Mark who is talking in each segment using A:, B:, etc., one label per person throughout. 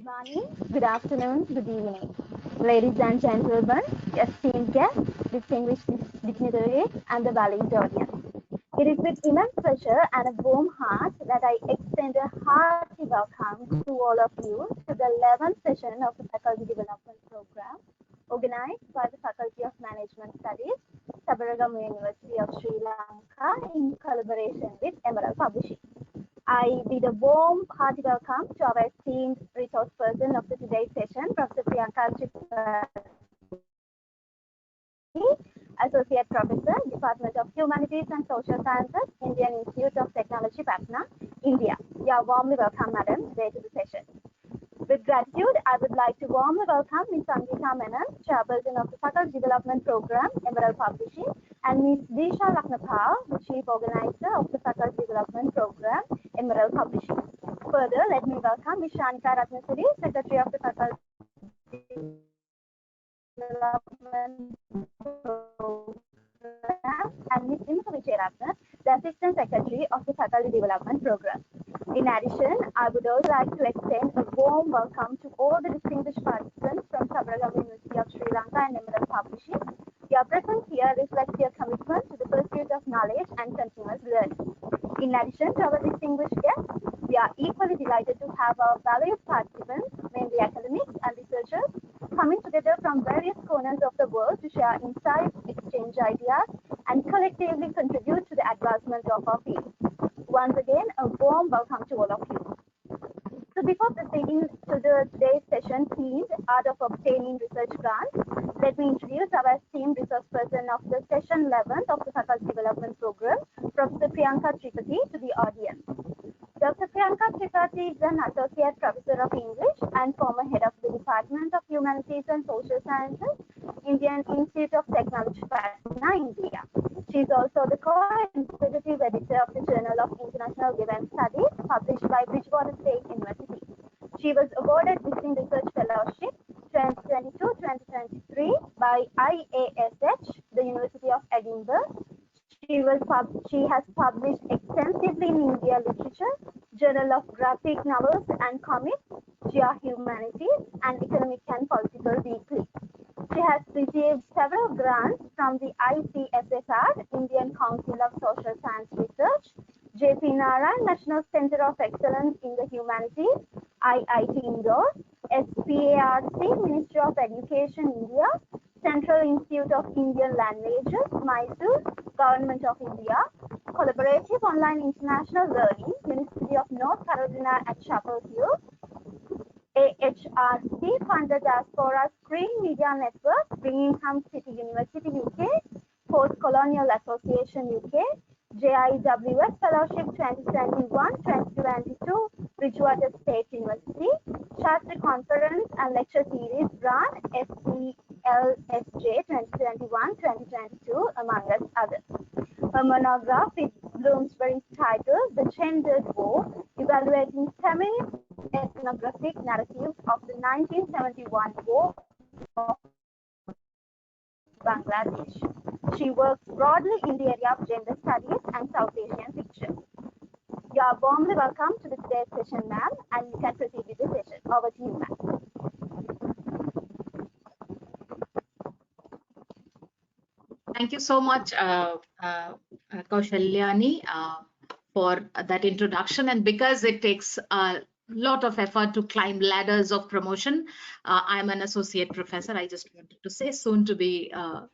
A: Good morning, good afternoon, good evening. Ladies and gentlemen, esteemed guests, distinguished dignitaries, and the valued audience. It is with immense pleasure and a warm heart that I extend a hearty welcome to all of you to the 11th session of the Faculty Development Program organized by the Faculty of Management Studies, Sabaragamu University of Sri Lanka in collaboration with Emerald Publishing. I bid a warm, hearty welcome to our esteemed resource person of the today's session, Professor Priyanka Tripathi, Associate Professor, Department of Humanities and Social Sciences, Indian Institute of Technology, Patna, India. You are warmly welcome, madam, today to the session. With gratitude, I would like to warmly welcome Ms. Sangeeta Menon, Chairperson of the Faculty Development Program, Emerald Publishing, and Ms. Disha Laknapal, the Chief Organizer of the Faculty Development Program, Emerald Publishing. Further, let me welcome Ms. Shanika Ratnasuri, Secretary of the Faculty Development Program, and Ms. Vimsa Vijayaratna, the Assistant Secretary of the Faculty Development Program. In addition, I would also like to extend a warm welcome to all the distinguished participants from Sabaragamu University of Sri Lanka and Emerald Publishing. Your presence here reflects your commitment to the pursuit of knowledge and continuous learning. In addition to our distinguished guests, we are equally delighted to have our valued participants, mainly academics and researchers, coming together from various corners of the world to share insights, exchange ideas, and collectively contribute to the advancement of our field. Once again, a warm welcome to all of you. So before proceeding to today's session themed Art of Obtaining Research Grants, let me introduce our esteemed resource person of the session 11th of the Faculty Development Program, Professor Priyanka Tripathi, to the audience. Dr. Priyanka Tripathi is an Associate Professor of English and former Head of the Department of Humanities and Social Sciences, Indian Institute of Technology, Patna, India. She is also the co-executive editor of the Journal of International Relevance Studies, published by Bridgewater State University. She was awarded Visiting Research Fellowship 2022-2023 by IASH, the University of Edinburgh. She has published extensively in India literature, Journal of Graphic Novels and Comics, GR Humanities, and Economic and Political Weekly. She has received several grants from the ICSSR, Indian Council of Social Science Research, JP Narayan National Center of Excellence in the Humanities, IIT Indore, SPARC, Ministry of Education, India, Central Institute of Indian Languages, Mysore, Government of India, Collaborative Online International Learning, University of North Carolina at Chapel Hill, AHRC funded Diaspora Screen Media Network, Birmingham City University, UK, Post-Colonial Association, UK, JIWS Fellowship 2021-2022, Bridgewater State University, Shastri Conference and Lecture Series Grant, SCLSJ 2021-2022, among others. A monograph with Bloomsbury's title, The Gendered War, evaluating feminist ethnographic narratives of the 1971 war of Bangladesh. She works broadly in the area of gender studies and South Asian fiction. You are warmly welcome to today's session, ma'am, and you can proceed with the session. Over to you, ma'am.
B: Thank you so much, Kaushalyani, for that introduction. And because it takes a lot of effort to climb ladders of promotion, I'm an associate professor. I just wanted to say soon to be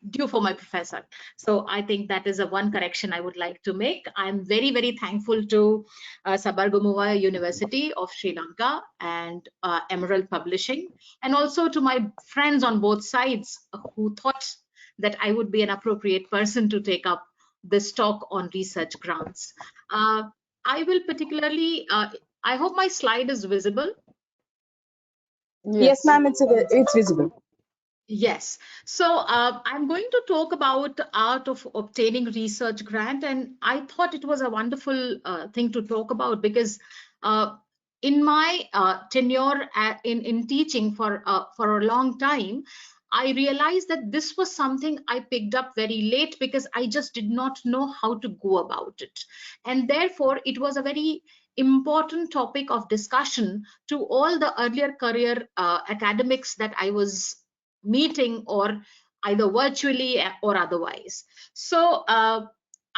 B: due for my professor. So I think that is a one correction I would like to make. I'm very, very thankful to Sabaragamu University of Sri Lanka and Emerald Publishing, and also to my friends on both sides who thought that I would be an appropriate person to take up this talk on research grants. I will particularly, I hope my slide is visible.
C: Yes, ma'am, it's visible.
B: Yes. So I'm going to talk about the art of obtaining research grant, and I thought it was a wonderful thing to talk about because in my tenure in teaching for a long time, I realized that this was something I picked up very late because I just did not know how to go about it. And therefore, it was a very important topic of discussion to all the earlier career academics that I was meeting, or either virtually or otherwise. So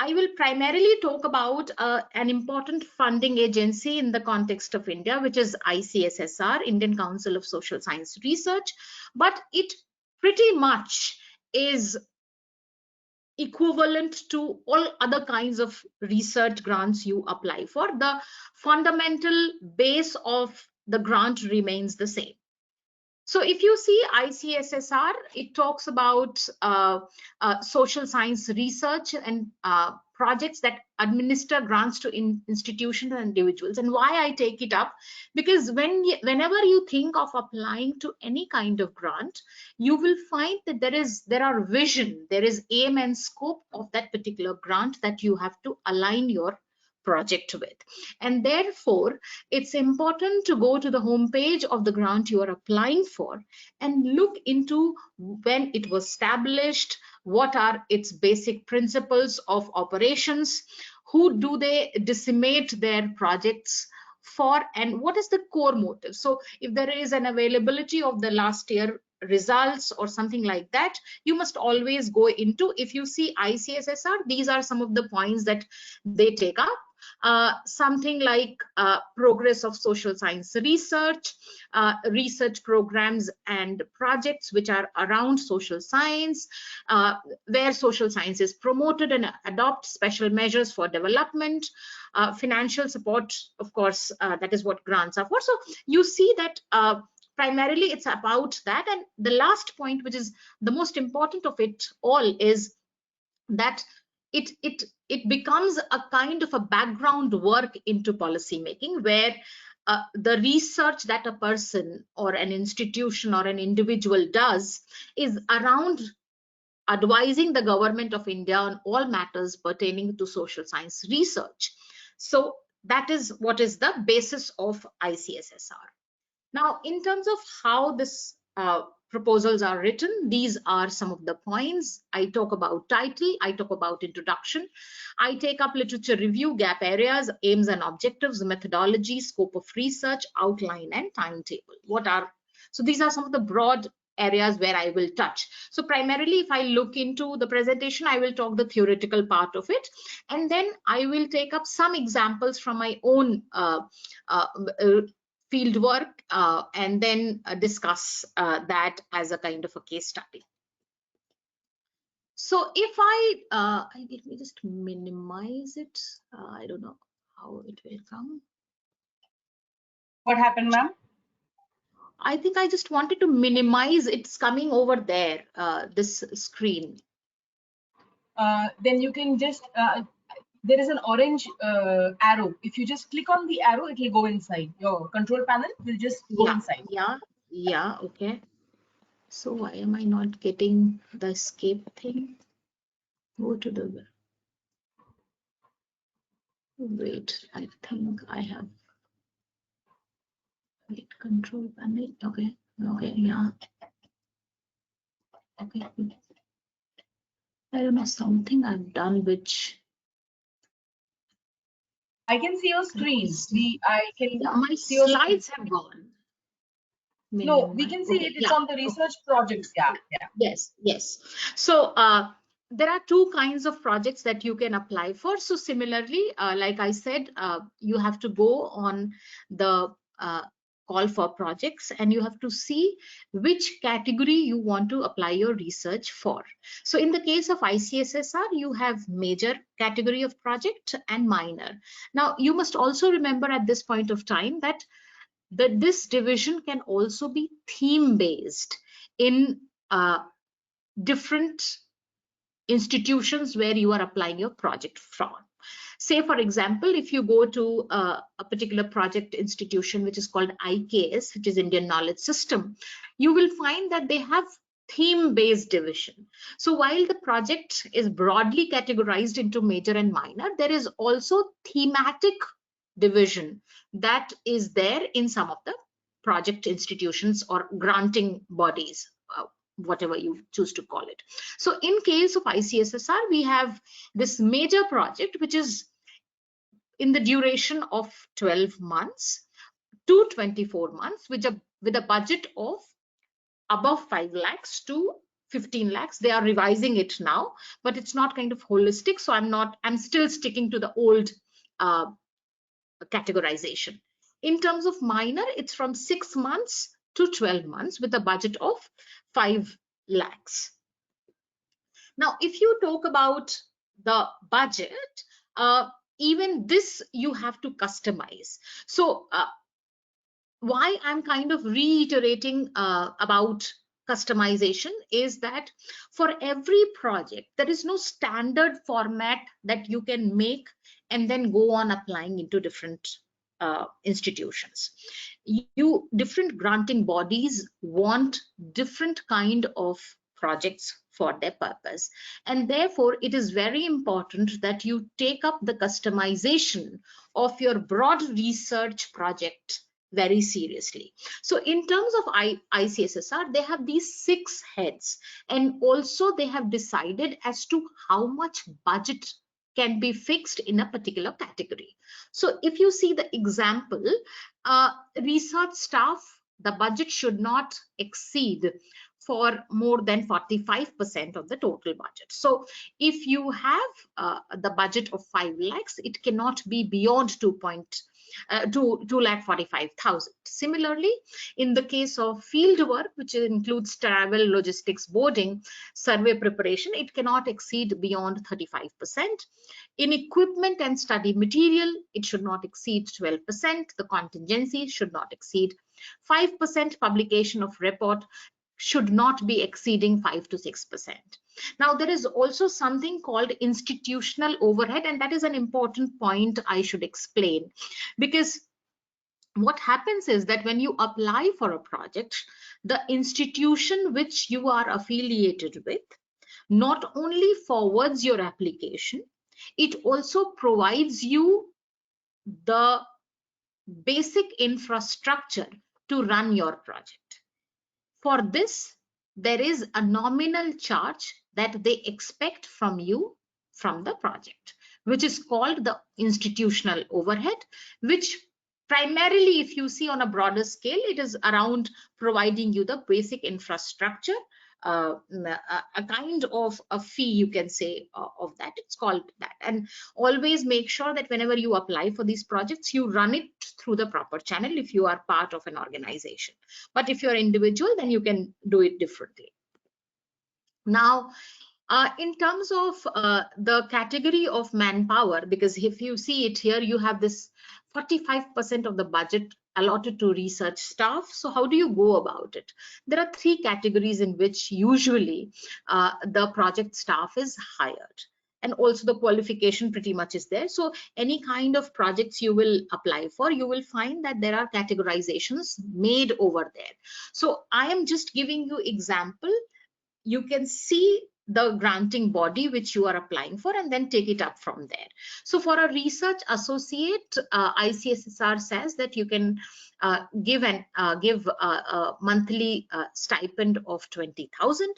B: I will primarily talk about an important funding agency in the context of India, which is ICSSR, Indian Council of Social Science Research, but it pretty much is equivalent to all other kinds of research grants you apply for. The fundamental base of the grant remains the same. So if you see ICSSR, it talks about social science research and projects that administer grants to institutions and individuals. And why I take it up, because whenever you think of applying to any kind of grant, you will find that there are vision, there is aim and scope of that particular grant that you have to align your project with. And therefore, it's important to go to the homepage of the grant you are applying for and look into when it was established, what are its basic principles of operations, who do they disseminate their projects for, and what is the core motive. So if there is an availability of the last year results or something like that, you must always go into, if you see ICSSR, these are some of the points that they take up. Something like progress of social science research, research programs and projects which are around social science, where social science is promoted and adopt special measures for development, financial support, of course, that is what grants are for. So you see that primarily it's about that. And the last point, which is the most important of it all, is that it becomes a kind of a background work into policy making, where the research that a person or an institution or an individual does is around advising the government of India on all matters pertaining to social science research. So that is what is the basis of ICSSR. Now, in terms of how this proposals are written, these are some of the points. I talk about title, I talk about introduction, I take up literature review, gap areas, aims and objectives, methodology, scope of research, outline and timetable. So these are some of the broad areas where I will touch. So primarily, if I look into the presentation, I will talk the theoretical part of it, and then I will take up some examples from my own field work, and then discuss that as a kind of a case study. So if let me just minimize it. I don't know how it will come.
D: What happened, ma'am?
B: I think I just wanted to minimize. It's coming over there, this screen.
D: Then you can just, there is an orange arrow. If you just click on the arrow, it will go inside. Your control panel will just go inside.
B: Yeah, okay. So why am I not getting the escape thing? Go to the, wait, I think I have, wait, control panel, okay, yeah. Okay, I don't know, something I've done which,
D: I can see your screen.
B: My slides have gone.
D: No, we can see it. It's on the research projects. Yeah.
B: Yes. So there are two kinds of projects that you can apply for. So similarly, like I said, you have to go on the call for projects, and you have to see which category you want to apply your research for. So in the case of ICSSR, you have major category of project and minor. Now you must also remember at this point of time that this division can also be theme based in different institutions where you are applying your project from. Say, for example, if you go to a particular project institution which is called IKS, which is Indian Knowledge System, you will find that they have theme-based division. So while the project is broadly categorized into major and minor, there is also thematic division that is there in some of the project institutions or granting bodies, whatever you choose to call it. So in case of ICSSR, we have this major project, which is in the duration of 12 months to 24 months with a budget of above 5 lakhs to 15 lakhs. They are revising it now, but it's not kind of holistic. So I'm still sticking to the old categorization. In terms of minor, it's from 6 months to 12 months with a budget of 5 lakhs. Now, if you talk about the budget, even this you have to customize. So why I'm kind of reiterating about customization is that for every project, there is no standard format that you can make and then go on applying into different institutions. Different granting bodies want different kind of projects for their purpose, and therefore it is very important that you take up the customization of your broad research project very seriously. So in terms of ICSSR, they have these 6 heads, and also they have decided as to how much budget can be fixed in a particular category. So if you see the example, research staff, the budget should not exceed for more than 45% of the total budget. So if you have the budget of 5 lakhs, it cannot be beyond 2,45,000. Similarly, in the case of field work, which includes travel, logistics, boarding, survey preparation, it cannot exceed beyond 35%. In equipment and study material, it should not exceed 12%. The contingency should not exceed 5%. Publication of report should not be exceeding 5 to 6%. Now, there is also something called institutional overhead, and that is an important point I should explain, because what happens is that when you apply for a project, the institution which you are affiliated with not only forwards your application, it also provides you the basic infrastructure to run your project. For this, there is a nominal charge that they expect from you from the project, which is called the institutional overhead, which primarily, if you see on a broader scale, it is around providing you the basic infrastructure, a kind of a fee, you can say, of that. It's called that. And always make sure that whenever you apply for these projects, you run it through the proper channel if you are part of an organization. But if you're individual, then you can do it differently. Now, in terms of the category of manpower, because if you see it here, you have this 45% of the budget allotted to research staff. So how do you go about it? There are 3 categories in which usually the project staff is hired, and also the qualification pretty much is there. So any kind of projects you will apply for, you will find that there are categorizations made over there. So I am just giving you example. You can see the granting body which you are applying for and then take it up from there. So for a research associate, ICSSR says that you can give a monthly stipend of 20,000.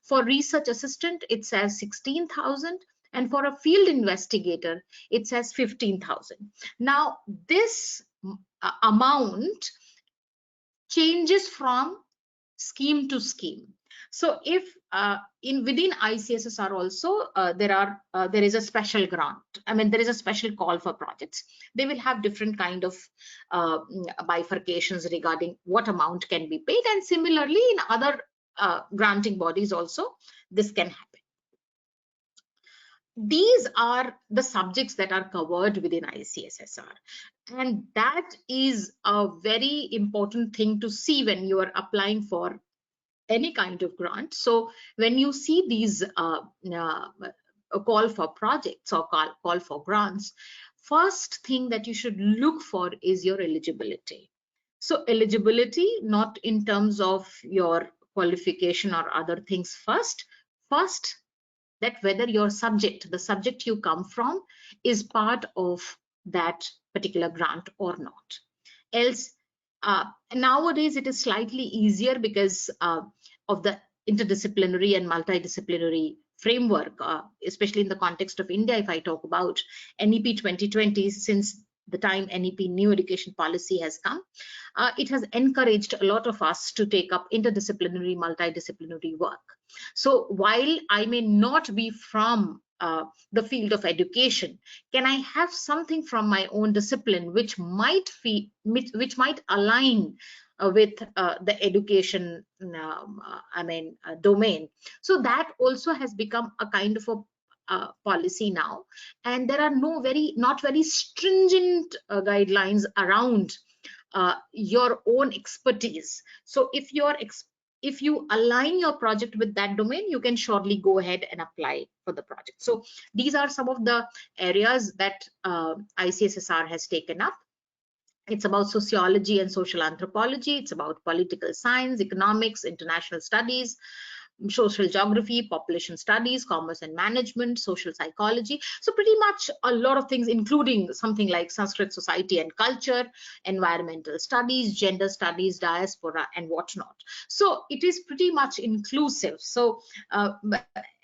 B: For research assistant, it says 16,000. And for a field investigator, it says 15,000. Now, this amount changes from scheme to scheme. So if within ICSSR also there is a special grant, I mean there is a special call for projects, they will have different kind of bifurcations regarding what amount can be paid, and similarly in other granting bodies also this can happen. These are the subjects that are covered within ICSSR, and that is a very important thing to see when you are applying for any kind of grant. So when you see these call for projects or call for grants, first thing that you should look for is your eligibility. So eligibility, not in terms of your qualification or other things first that whether your subject, the subject you come from, is part of that particular grant or not. Else, nowadays it is slightly easier because of the interdisciplinary and multidisciplinary framework, especially in the context of India. If I talk about NEP 2020, since the time NEP new education policy has come, it has encouraged a lot of us to take up interdisciplinary, multidisciplinary work. So while I may not be from the field of education, can I have something from my own discipline which might align with the education domain? So that also has become a kind of a policy now, and there are not very stringent guidelines around your own expertise. So if you align your project with that domain, you can surely go ahead and apply for the project. So these are some of the areas that ICSSR has taken up. It's about sociology and social anthropology. It's about political science, economics, international studies, social geography, population studies, commerce and management, social psychology. So pretty much a lot of things, including something like Sanskrit society and culture, environmental studies, gender studies, diaspora, and whatnot. So it is pretty much inclusive. So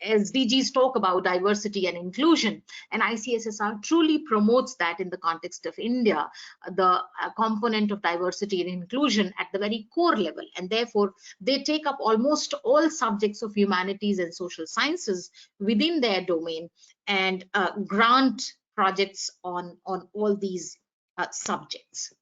B: as DGs talk about diversity and inclusion, and ICSSR truly promotes that in the context of India, the component of diversity and inclusion at the very core level, and therefore they take up almost all subjects of humanities and social sciences within their domain and grant projects on all these subjects.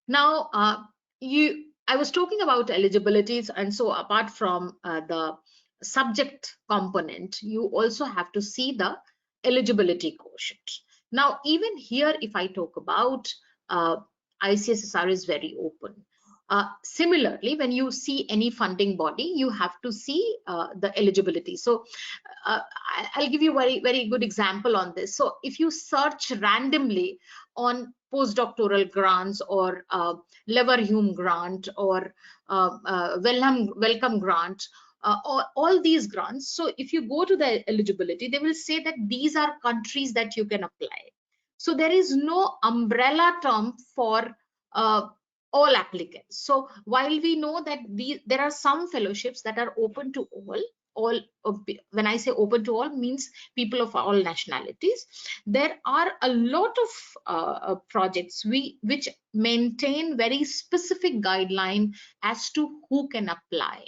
B: Now, I was talking about eligibilities, and so apart from the subject component, you also have to see the eligibility quotient. Now, even here, if I talk about ICSSR is very open. Similarly, when you see any funding body, you have to see the eligibility. So I'll give you a very good example on this. So if you search randomly on postdoctoral grants or Leverhulme grant or Welcome grant, all these grants, so if you go to the eligibility, they will say that these are countries that you can apply. So there is no umbrella term for all applicants. So while we know that there are some fellowships that are open to all, when I say open to all, means people of all nationalities, there are a lot of projects which maintain very specific guideline as to who can apply,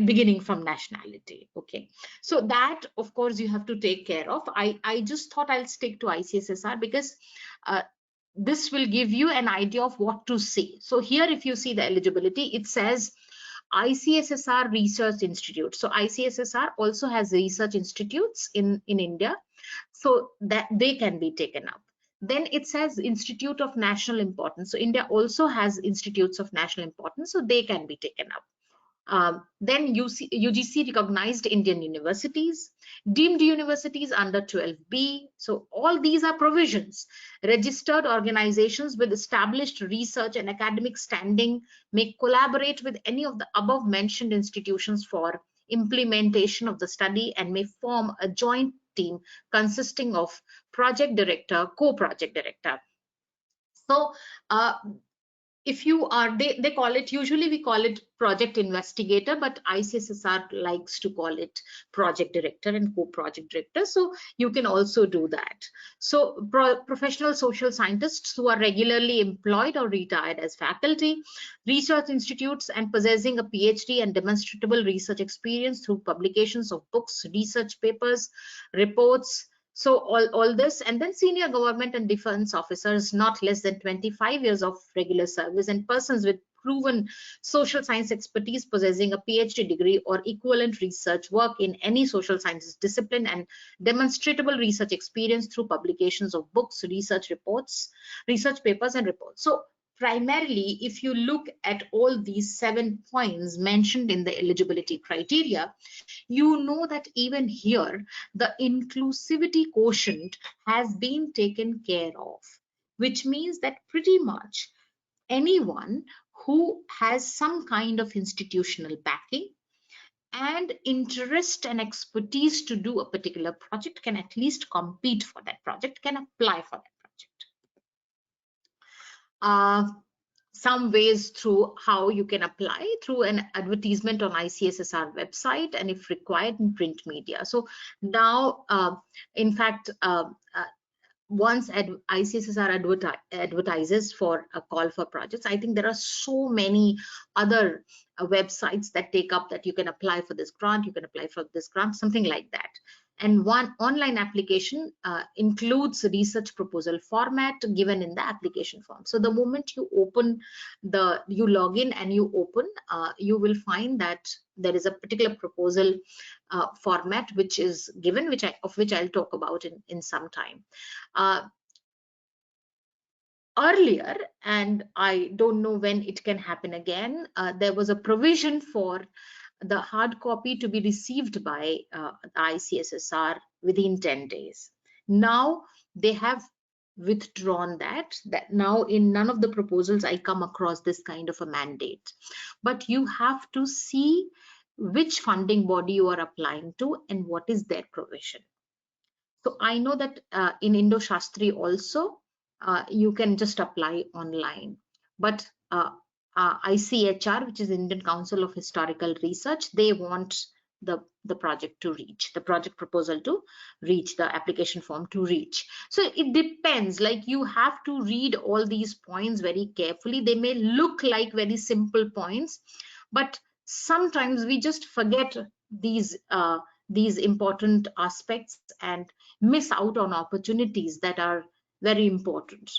B: beginning from nationality. Okay, so that of course you have to take care of. I just thought I'll stick to ICSSR because this will give you an idea of what to see. So here, if you see the eligibility, it says ICSSR Research Institute. So ICSSR also has research institutes in India, so that they can be taken up. Then it says Institute of National Importance. So India also has institutes of national importance, so they can be taken up. Then UGC recognized Indian universities, deemed universities under 12B. So all these are provisions. Registered organizations with established research and academic standing may collaborate with any of the above mentioned institutions for implementation of the study and may form a joint team consisting of project director, co-project director. So if you are, they call it, usually we call it project investigator, but ICSSR likes to call it project director and co-project director. So you can also do that. So professional social scientists who are regularly employed or retired as faculty, research institutes and possessing a PhD and demonstrable research experience through publications of books, research papers, reports. So all this, and then senior government and defense officers not less than 25 years of regular service and persons with proven social science expertise possessing a PhD degree or equivalent research work in any social sciences discipline and demonstrable research experience through publications of books, research reports, research papers and reports. So primarily, if you look at all these 7 points mentioned in the eligibility criteria, you know that even here the inclusivity quotient has been taken care of, which means that pretty much anyone who has some kind of institutional backing and interest and expertise to do a particular project can at least compete for that project, can apply for that project. some ways through how you can apply through an advertisement on ICSSR website, and if required in print media. So now, in fact, once ICSSR advertises for a call for projects, I think there are so many other websites that take up that you can apply for this grant, you can apply for this grant, something like that. And one online application includes research proposal format given in the application form. So the moment you you log in and you open, you will find that there is a particular proposal format which is given, of which I'll talk about in some time. Earlier, and I don't know when it can happen again, there was a provision for the hard copy to be received by the ICSSR within 10 days. Now they have withdrawn that now in none of the proposals I come across this kind of a mandate. But you have to see which funding body you are applying to and what is their provision. So I know that in Indo-Shastri also, you can just apply online. But ICHR, which is Indian Council of Historical Research, they want the project to reach, the project proposal to reach, the application form to reach. So it depends, like you have to read all these points very carefully. They may look like very simple points, but sometimes we just forget these important aspects and miss out on opportunities that are very important.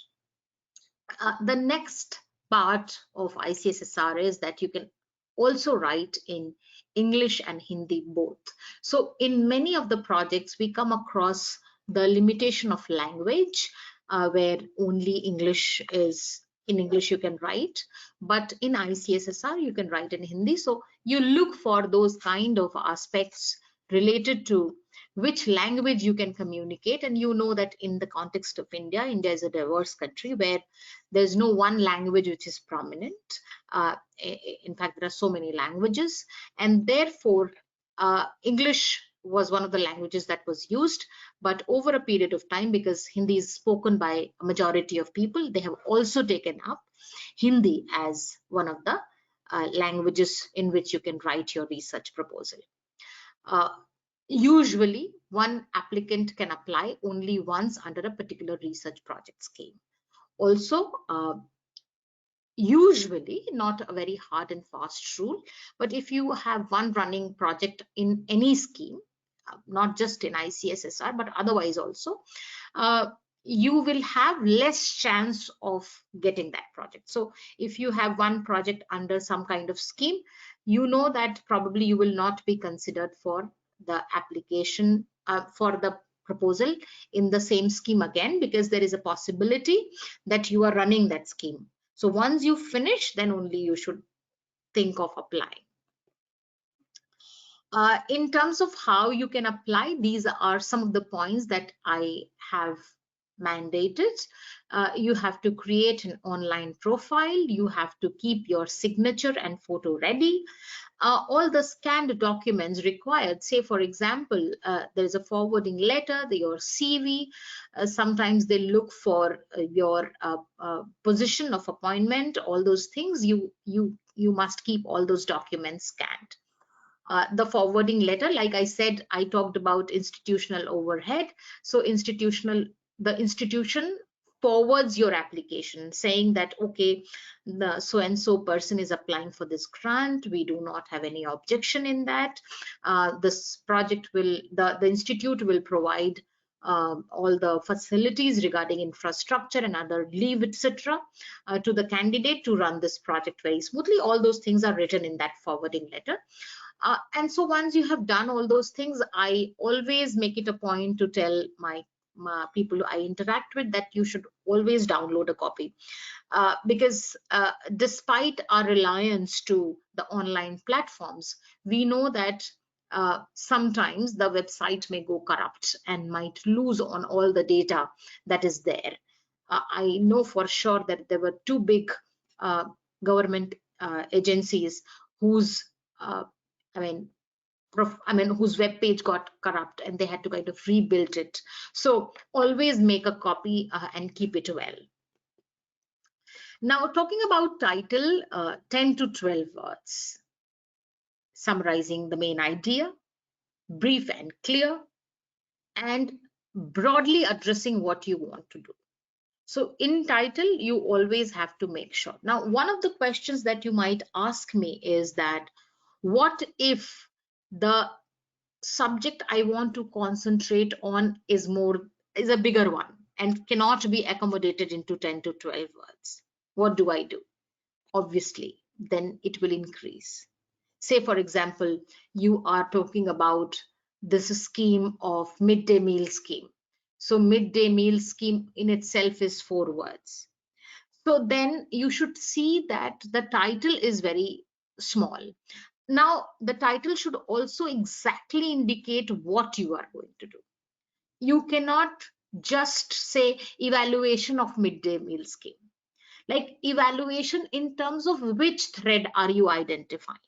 B: The next part of ICSSR is that you can also write in English and Hindi both. So in many of the projects, we come across the limitation of language, where only English is, in English you can write, but in ICSSR you can write in Hindi. So you look for those kind of aspects related to which language you can communicate. And you know that in the context of India is a diverse country where there's no one language which is prominent. In fact, there are so many languages, and therefore English was one of the languages that was used. But over a period of time, because Hindi is spoken by a majority of people, they have also taken up Hindi as one of the languages in which you can write your research proposal. Usually, one applicant can apply only once under a particular research project scheme. Also, usually not a very hard and fast rule, but if you have one running project in any scheme, not just in ICSSR, but otherwise also, you will have less chance of getting that project. So if you have one project under some kind of scheme, you know that probably you will not be considered for the application for the proposal in the same scheme again, because there is a possibility that you are running that scheme. So once you finish, then only you should think of applying. In terms of how you can apply, these are some of the points that I have mandated. You have to create an online profile. You have to keep your signature and photo ready. All the scanned documents required, say for example, there is a forwarding letter, your CV. Sometimes they look for your position of appointment, all those things. You must keep all those documents scanned. The forwarding letter, like I said, I talked about institutional overhead. So the institution forwards your application saying that, okay, the so and so person is applying for this grant. We do not have any objection in that. This project will, the institute will provide all the facilities regarding infrastructure and other leave, etc., to the candidate to run this project very smoothly. All those things are written in that forwarding letter. And so once you have done all those things, I always make it a point to tell my people I interact with that you should always download a copy, because despite our reliance to the online platforms, we know that sometimes the website may go corrupt and might lose on all the data that is there. I know for sure that there were two big government agencies whose whose web page got corrupt and they had to kind of rebuild it. So always make a copy and keep it well. Now, talking about title, 10 to 12 words, summarizing the main idea, brief and clear, and broadly addressing what you want to do. So in title, you always have to make sure. Now, one of the questions that you might ask me is that, what if the subject I want to concentrate on is a bigger one and cannot be accommodated into 10 to 12 words? What do I do? Obviously, then it will increase. Say, for example, you are talking about this scheme of midday meal scheme. So midday meal scheme in itself is 4 words. So then you should see that the title is very small. Now, the title should also exactly indicate what you are going to do. You cannot just say evaluation of midday meal scheme. Like, evaluation in terms of which thread are you identifying?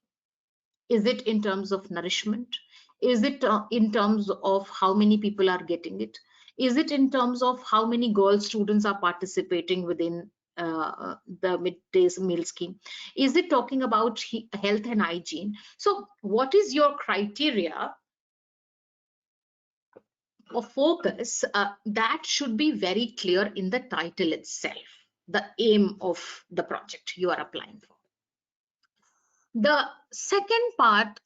B: Is it in terms of nourishment? Is it in terms of how many people are getting it? Is it in terms of how many girl students are participating within the midday meal scheme? Is it talking about health and hygiene? So what is your criteria of focus? That should be very clear in the title itself, the aim of the project you are applying for. The second part,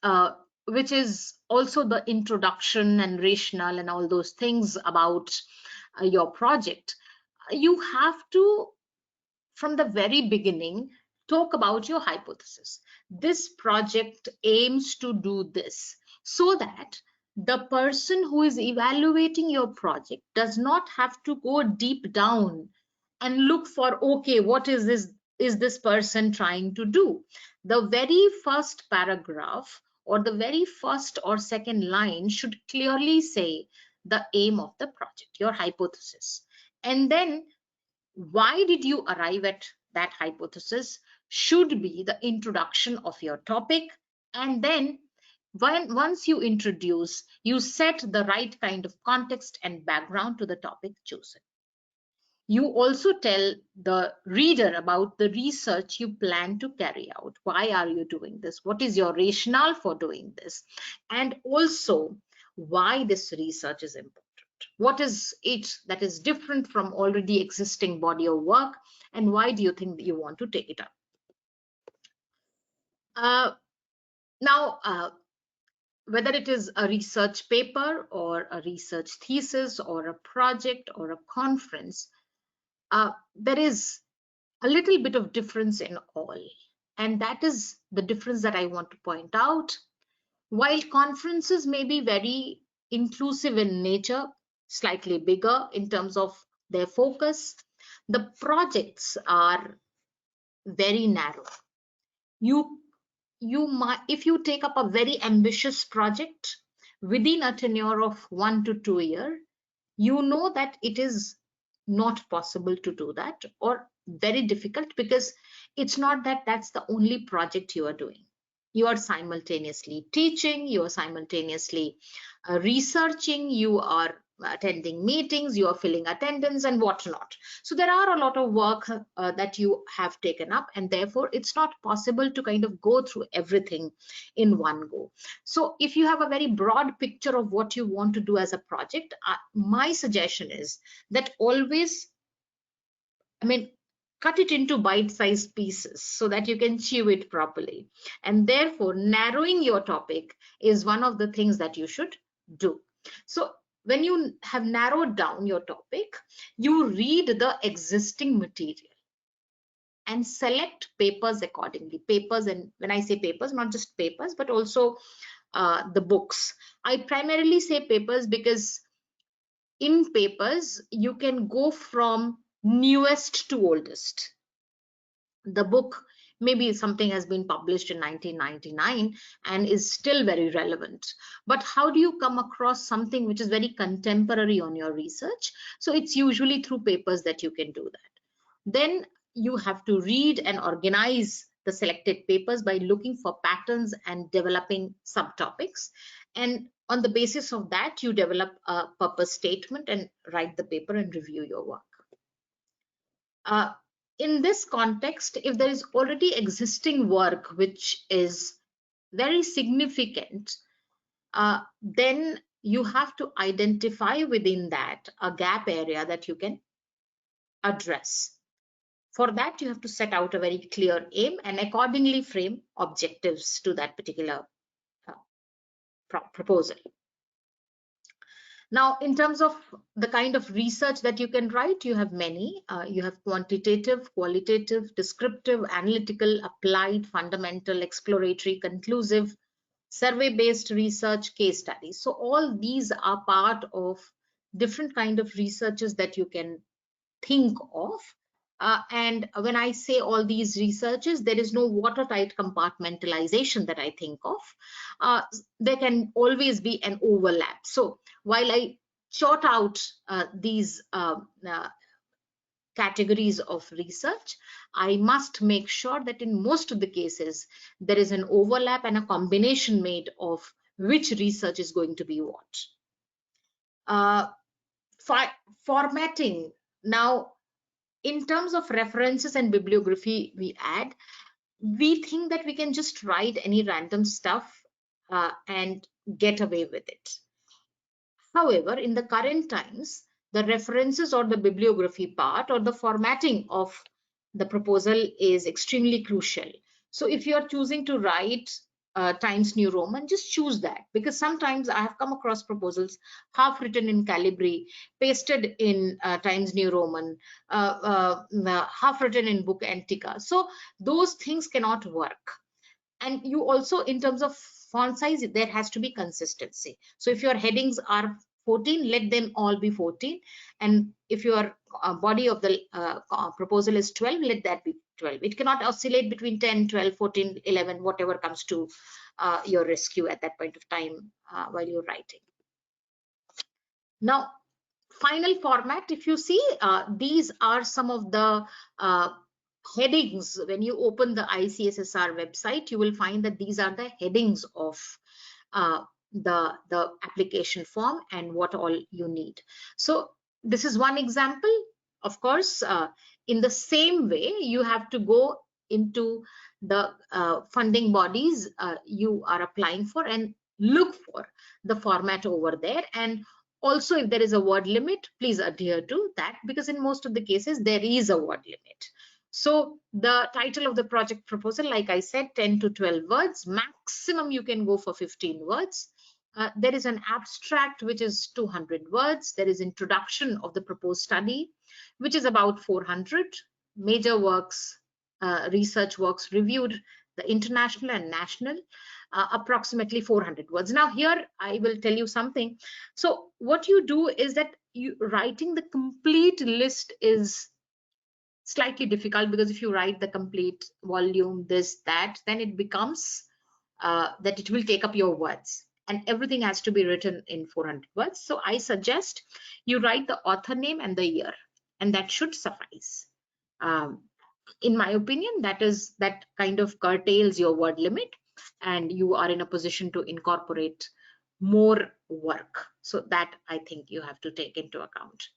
B: which is also the introduction and rationale and all those things about your project, you have to, from the very beginning, talk about your hypothesis. This project aims to do this, so that the person who is evaluating your project does not have to go deep down and look for, okay, what is this person trying to do? The very first paragraph or the very first or second line should clearly say the aim of the project, your hypothesis. And then why did you arrive at that hypothesis should be the introduction of your topic. And then once you introduce, you set the right kind of context and background to the topic chosen. You also tell the reader about the research you plan to carry out. Why are you doing this? What is your rationale for doing this? And also why this research is important. What is it that is different from already existing body of work, and why do you think that you want to take it up? Now, whether it is a research paper or a research thesis or a project or a conference, there is a little bit of difference in all. And that is the difference that I want to point out. While conferences may be very inclusive in nature, slightly bigger in terms of their focus, the projects are very narrow. You might, if you take up a very ambitious project within a tenure of 1 to 2 years, you know that it is not possible to do that, or very difficult, because it's not that that's the only project you are doing. You are simultaneously teaching, you are simultaneously researching, you are attending meetings, you are filling attendance and whatnot. So there are a lot of work that you have taken up, and therefore it's not possible to kind of go through everything in one go. So if you have a very broad picture of what you want to do as a project, my suggestion is that always, cut it into bite-sized pieces so that you can chew it properly. And therefore, narrowing your topic is one of the things that you should do. So when you have narrowed down your topic, you read the existing material and select papers accordingly. Papers, and when I say papers, not just papers, but also the books. I primarily say papers because in papers, you can go from newest to oldest. The book, maybe something has been published in 1999 and is still very relevant. But how do you come across something which is very contemporary on your research? So it's usually through papers that you can do that. Then you have to read and organize the selected papers by looking for patterns and developing subtopics. And on the basis of that, you develop a purpose statement and write the paper and review your work. in this context, if there is already existing work which is very significant, then you have to identify within that a gap area that you can address. For that, you have to set out a very clear aim and accordingly frame objectives to that particular proposal. Now, in terms of the kind of research that you can write, you have many. You have quantitative, qualitative, descriptive, analytical, applied, fundamental, exploratory, conclusive, survey-based research, case studies. So all these are part of different kind of researches that you can think of. And when I say all these researches, there is no watertight compartmentalization that I think of. There can always be an overlap. So while I sort out these categories of research, I must make sure that in most of the cases, there is an overlap and a combination made of which research is going to be what. Formatting. Now, in terms of references and bibliography we think that we can just write any random stuff and get away with it. However, in the current times, the references or the bibliography part or the formatting of the proposal is extremely crucial. So if you are choosing to write Times New Roman, just choose that, because sometimes I have come across proposals half written in Calibri, pasted in Times New Roman, half written in Book Antica. So those things cannot work. And you also, in terms of font size, there has to be consistency. So if your headings are 14, let them all be 14. And if your body of the proposal is 12, let that be 12. It cannot oscillate between 10, 12, 14, 11, whatever comes to your rescue at that point of time while you're writing. Now, final format, if you see, these are some of the headings. When you open the ICSSR website, you will find that these are the headings of the application form and what all you need. So this is one example. Of course, in the same way, you have to go into the funding bodies you are applying for and look for the format over there. And also, if there is a word limit, please adhere to that, because in most of the cases, there is a word limit. So the title of the project proposal, like I said, 10 to 12 words, maximum you can go for 15 words. There is an abstract, which is 200 words. There is introduction of the proposed study, which is about 400. Major works, research works reviewed, the international and national, approximately 400 words. Now here I will tell you something. So what you do is that you writing the complete list is slightly difficult, because if you write the complete volume, this, that, then it becomes that it will take up your words, and everything has to be written in 400 words. So I suggest you write the author name and the year, and that should suffice. In my opinion, that kind of curtails your word limit, and you are in a position to incorporate more work. So that I think you have to take into account.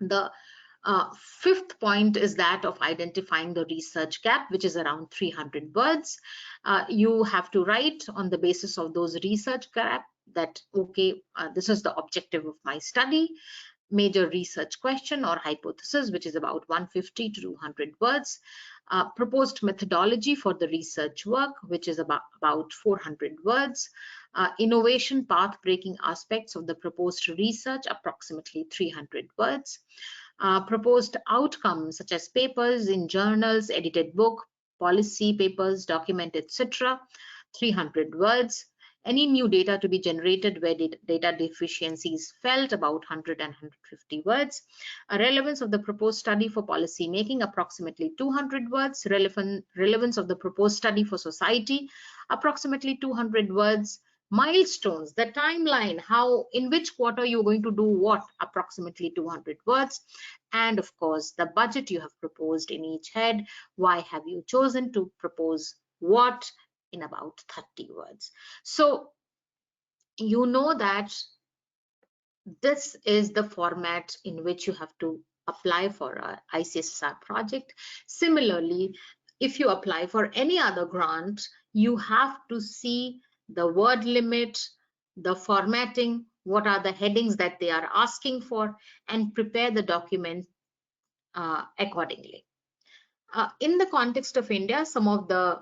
B: The fifth point is that of identifying the research gap, which is around 300 words. You have to write on the basis of those research gap that, okay, this is the objective of my study, major research question or hypothesis, which is about 150 to 200 words. Proposed methodology for the research work, which is about 400 words. Innovation path-breaking aspects of the proposed research, approximately 300 words. Proposed outcomes such as papers in journals, edited book, policy papers, document, etc., 300 words. Any new data to be generated where data deficiency is felt, about 100 and 150 words. A relevance of the proposed study for policy making, approximately 200 words. Relevance of the proposed study for society, approximately 200 words. Milestones, the timeline, how, in which quarter you're going to do what, approximately 200 words. And of course, the budget you have proposed in each head. Why have you chosen to propose what, in about 30 words. So you know that this is the format in which you have to apply for a ICSSR project. Similarly, if you apply for any other grant, you have to see the word limit, the formatting, what are the headings that they are asking for, and prepare the document accordingly. In the context of India, some of the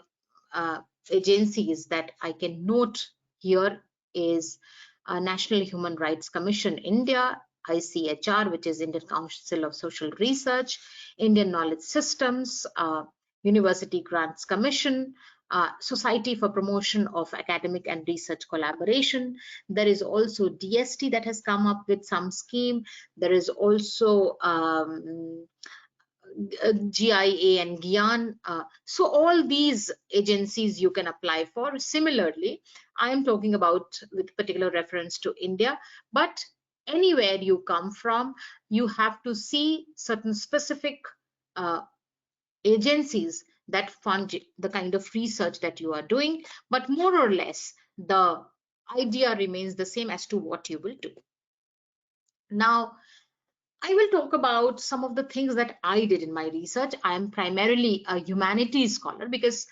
B: agencies that I can note here is National Human Rights Commission India, ICHR, which is Indian Council of Social Research, Indian Knowledge Systems, University Grants Commission, Society for Promotion of Academic and Research Collaboration. There is also DST that has come up with some scheme. There is also GIA and Gyan. So all these agencies you can apply for. Similarly, I am talking about with particular reference to India, but anywhere you come from, you have to see certain specific agencies that fund the kind of research that you are doing, but more or less the idea remains the same as to what you will do. Now, I will talk about some of the things that I did in my research. I am primarily a humanities scholar because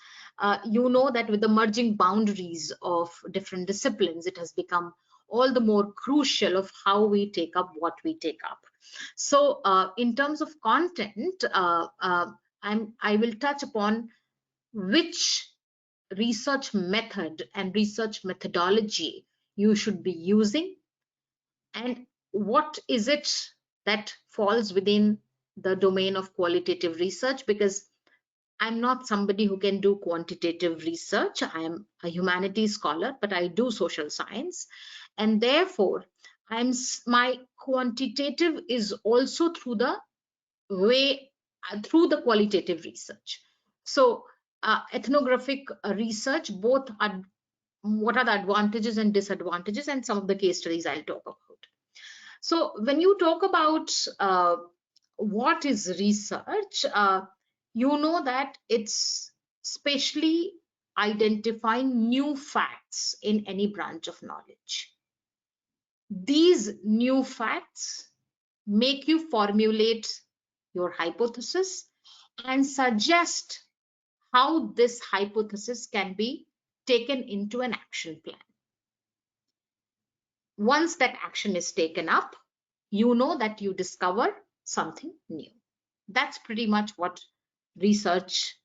B: you know that with the merging boundaries of different disciplines, it has become all the more crucial of how we take up what we take up. So in terms of content, I will touch upon which research method and research methodology you should be using, and what is it that falls within the domain of qualitative research, because I'm not somebody who can do quantitative research. I am a humanities scholar, but I do social science, and therefore my quantitative is also through the qualitative research. So ethnographic research, both are, what are the advantages and disadvantages, and some of the case studies I'll talk about. So when you talk about what is research, you know that it's especially identifying new facts in any branch of knowledge. These new facts make you formulate your hypothesis and suggest how this hypothesis can be taken into an action plan. Once that action is taken up, you know that you discover something new. That's pretty much what research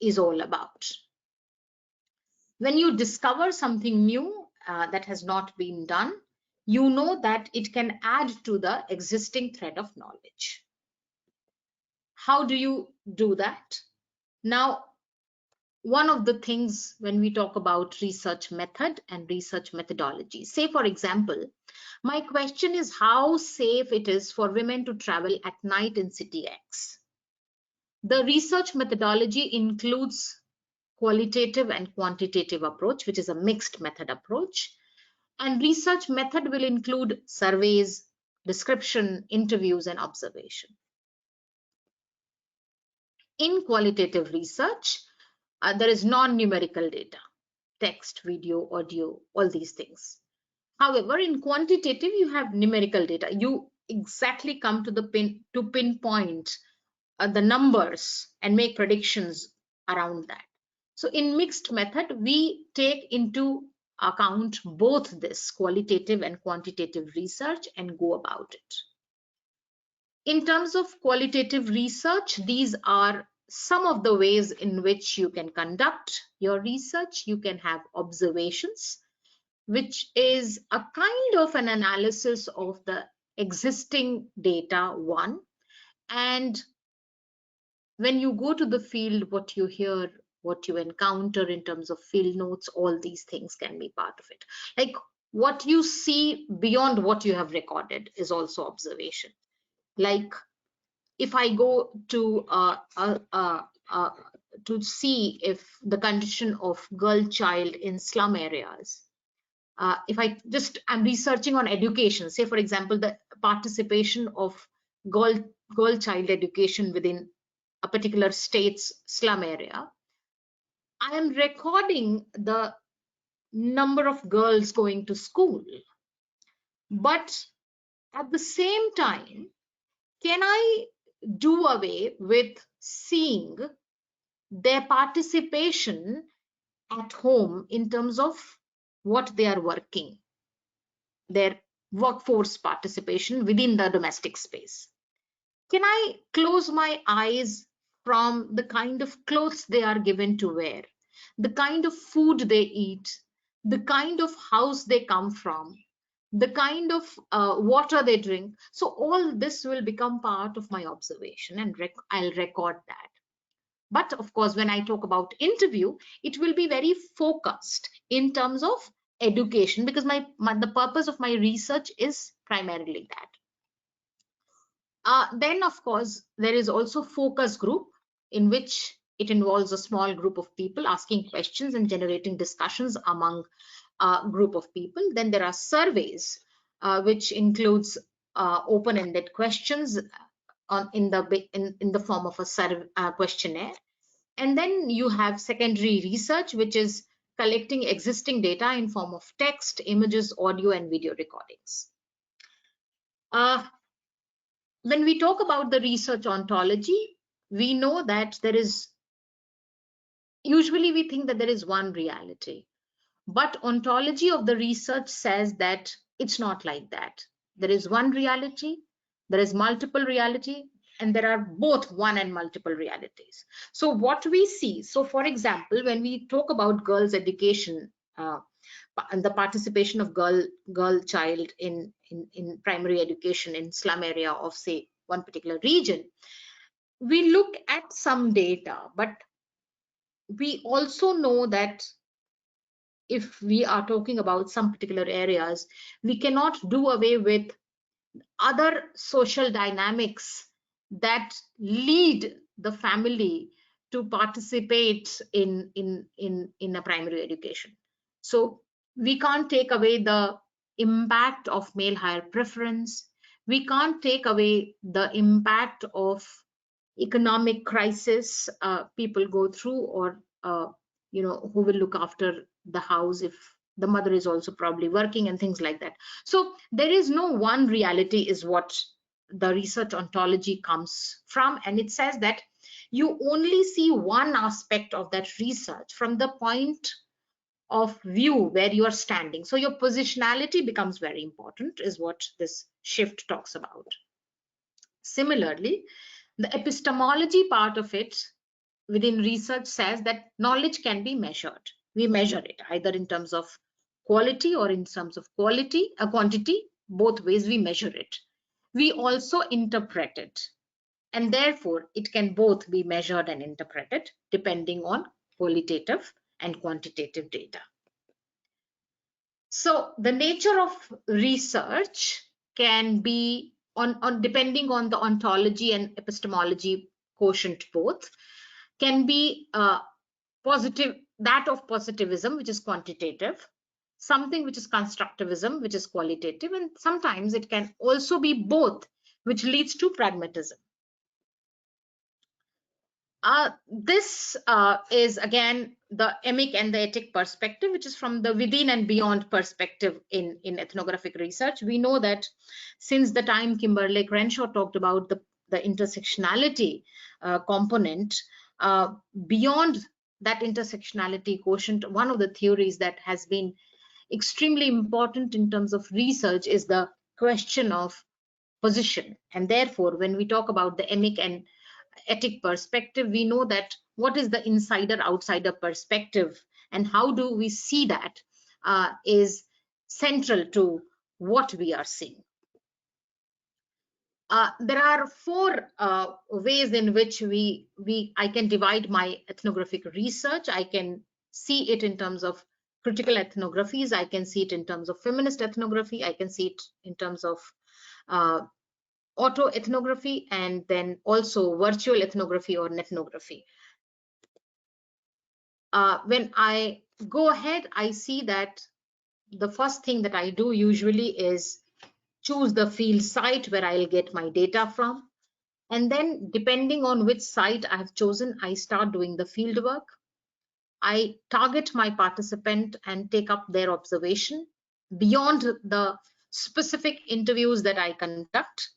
B: is all about. When you discover something new that has not been done, you know that it can add to the existing thread of knowledge. How do you do that? Now, one of the things when we talk about research method and research methodology, say for example, my question is how safe it is for women to travel at night in city X. The research methodology includes qualitative and quantitative approach, which is a mixed method approach. And research method will include surveys, description, interviews, and observation. In qualitative research, there is non-numerical data, text, video, audio, all these things. However, in quantitative, you have numerical data. You exactly come to the pinpoint the numbers and make predictions around that. So in mixed method, we take into account both this qualitative and quantitative research and go about it. In terms of qualitative research, these are some of the ways in which you can conduct your research. You can have observations, which is a kind of an analysis of the existing data, one. And when you go to the field, what you hear, what you encounter in terms of field notes, all these things can be part of it. Like what you see beyond what you have recorded is also observation. Like if I go to see if the condition of girl child in slum areas, if I'm researching on education, say for example, the participation of girl child education within a particular state's slum area, I am recording the number of girls going to school. But at the same time, can I do away with seeing their participation at home in terms of what they are working, their workforce participation within the domestic space? Can I close my eyes from the kind of clothes they are given to wear, the kind of food they eat, the kind of house they come from, the kind of water they drink? So all this will become part of my observation, and I'll record that. But of course, when I talk about interview, it will be very focused in terms of education, because the purpose of my research is primarily that. Then, of course, there is also focus group, in which it involves a small group of people asking questions and generating discussions among a group of people. Then there are surveys, which includes open-ended questions in the form of a questionnaire. And then you have secondary research, which is collecting existing data in form of text, images, audio, and video recordings. When we talk about the research ontology, we know that usually we think that there is one reality, but ontology of the research says that it's not like that. There is one reality, there is multiple reality, and there are both one and multiple realities. So what we see, so for example, when we talk about girls' education, and the participation of girl child in primary education in slum area of, say, one particular region, we look at some data, but we also know that if we are talking about some particular areas, we cannot do away with other social dynamics that lead the family to participate in a primary education. So we can't take away the impact of male higher preference. We can't take away the impact of economic crisis people go through, or who will look after the house if the mother is also probably working, and things like that. So there is no one reality, is what the research ontology comes from, and it says that you only see one aspect of that research from the point of view where you are standing. So your positionality becomes very important, is what this shift talks about. Similarly, the epistemology part of it within research says that knowledge can be measured. We measure it either in terms of quality or in terms of quantity. Both ways we measure it. We also interpret it, and therefore it can both be measured and interpreted depending on qualitative and quantitative data. So the nature of research can be on depending on the ontology and epistemology quotient both, can be positive, that of positivism, which is quantitative, something which is constructivism, which is qualitative, and sometimes it can also be both, which leads to pragmatism. This is again the emic and the etic perspective, which is from the within and beyond perspective in ethnographic research. We know that since the time Kimberley Crenshaw talked about the intersectionality component, beyond that intersectionality quotient, one of the theories that has been extremely important in terms of research is the question of position. And therefore, when we talk about the emic and etic perspective, we know that what is the insider outsider perspective and how do we see that is central to what we are seeing. There are four ways in which I can divide my ethnographic research. I can see it in terms of critical ethnographies. I can see it in terms of feminist ethnography. I can see it in terms of auto ethnography, and then also virtual ethnography or nethnography. When I go ahead, I see that the first thing that I do usually is choose the field site where I'll get my data from. And then depending on which site I have chosen, I start doing the field work. I target my participant and take up their observation beyond the specific interviews that I conduct.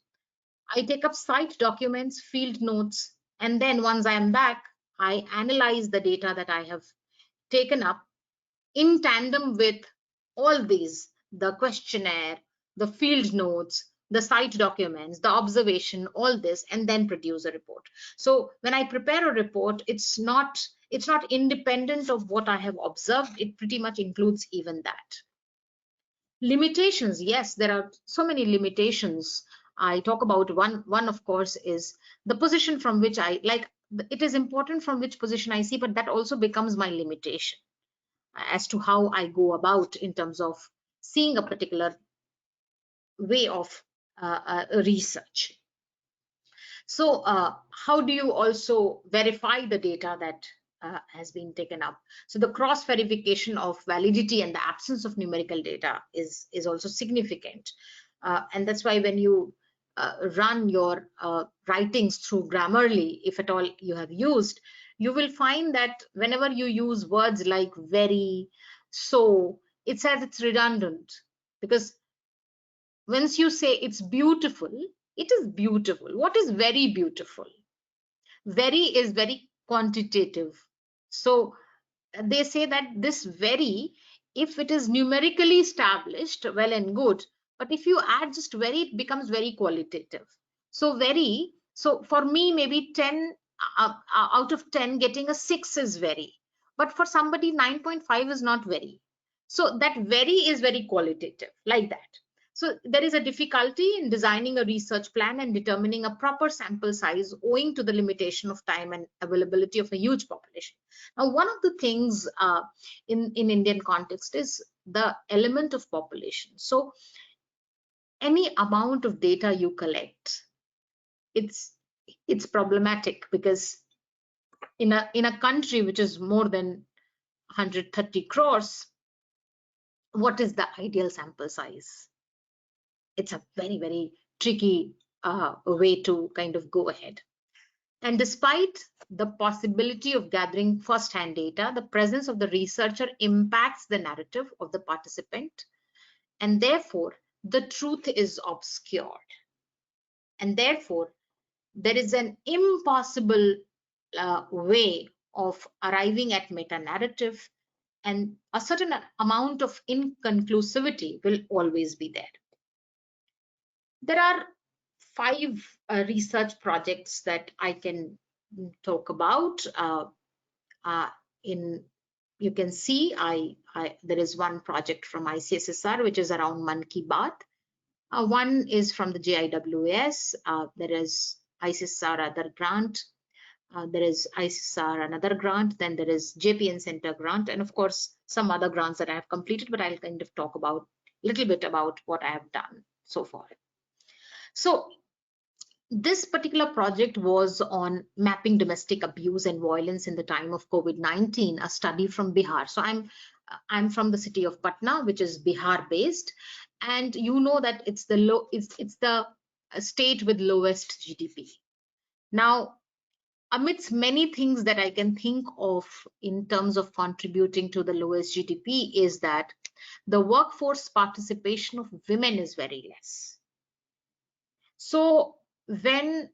B: I take up site documents, field notes, and then once I am back, I analyze the data that I have taken up in tandem with all these, the questionnaire, the field notes, the site documents, the observation, all this, and then produce a report. So when I prepare a report, it's not independent of what I have observed. It pretty much includes even that. Limitations, yes, there are so many limitations. I talk about one of course is the position from which I like. It is important from which position I see, but that also becomes my limitation as to how I go about in terms of seeing a particular way of research. So how do you also verify the data that has been taken up? So the cross verification of validity and the absence of numerical data is also significant. And that's why when you run your writings through Grammarly, if at all you have used, you will find that whenever you use words like very, so, it says it's redundant, because once you say it's beautiful, it is beautiful. What is very beautiful? Very is very quantitative. So they say that this very, if it is numerically established, well and good, but if you add just very, it becomes very qualitative. So very, so for me, maybe 10 out of 10, getting a 6 is very, but for somebody 9.5 is not very. So that very is very qualitative, like that. So there is a difficulty in designing a research plan and determining a proper sample size owing to the limitation of time and availability of a huge population. Now, one of the things in Indian context is the element of population. So any amount of data you collect, it's problematic, because in a country which is more than 130 crores, what is the ideal sample size? It's a very, very tricky way to kind of go ahead. And despite the possibility of gathering first-hand data, the presence of the researcher impacts the narrative of the participant, and therefore the truth is obscured. And therefore, there is an impossible way of arriving at meta-narrative, and a certain amount of inconclusivity will always be there. There are 5 research projects that I can talk about. You can see there is one project from ICSSR which is around Man Ki Baat. One is from the JIWS. There is ICSSR other grant. There is ICSSR another grant. Then there is JPN Center grant, and of course some other grants that I have completed. But I'll kind of talk about a little bit about what I have done so far. So this particular project was on mapping domestic abuse and violence in the time of COVID-19, a study from Bihar. So I'm from the city of Patna, which is Bihar based, and you know that it's the state with lowest GDP. Now, amidst many things that I can think of in terms of contributing to the lowest GDP is that the workforce participation of women is very less. So when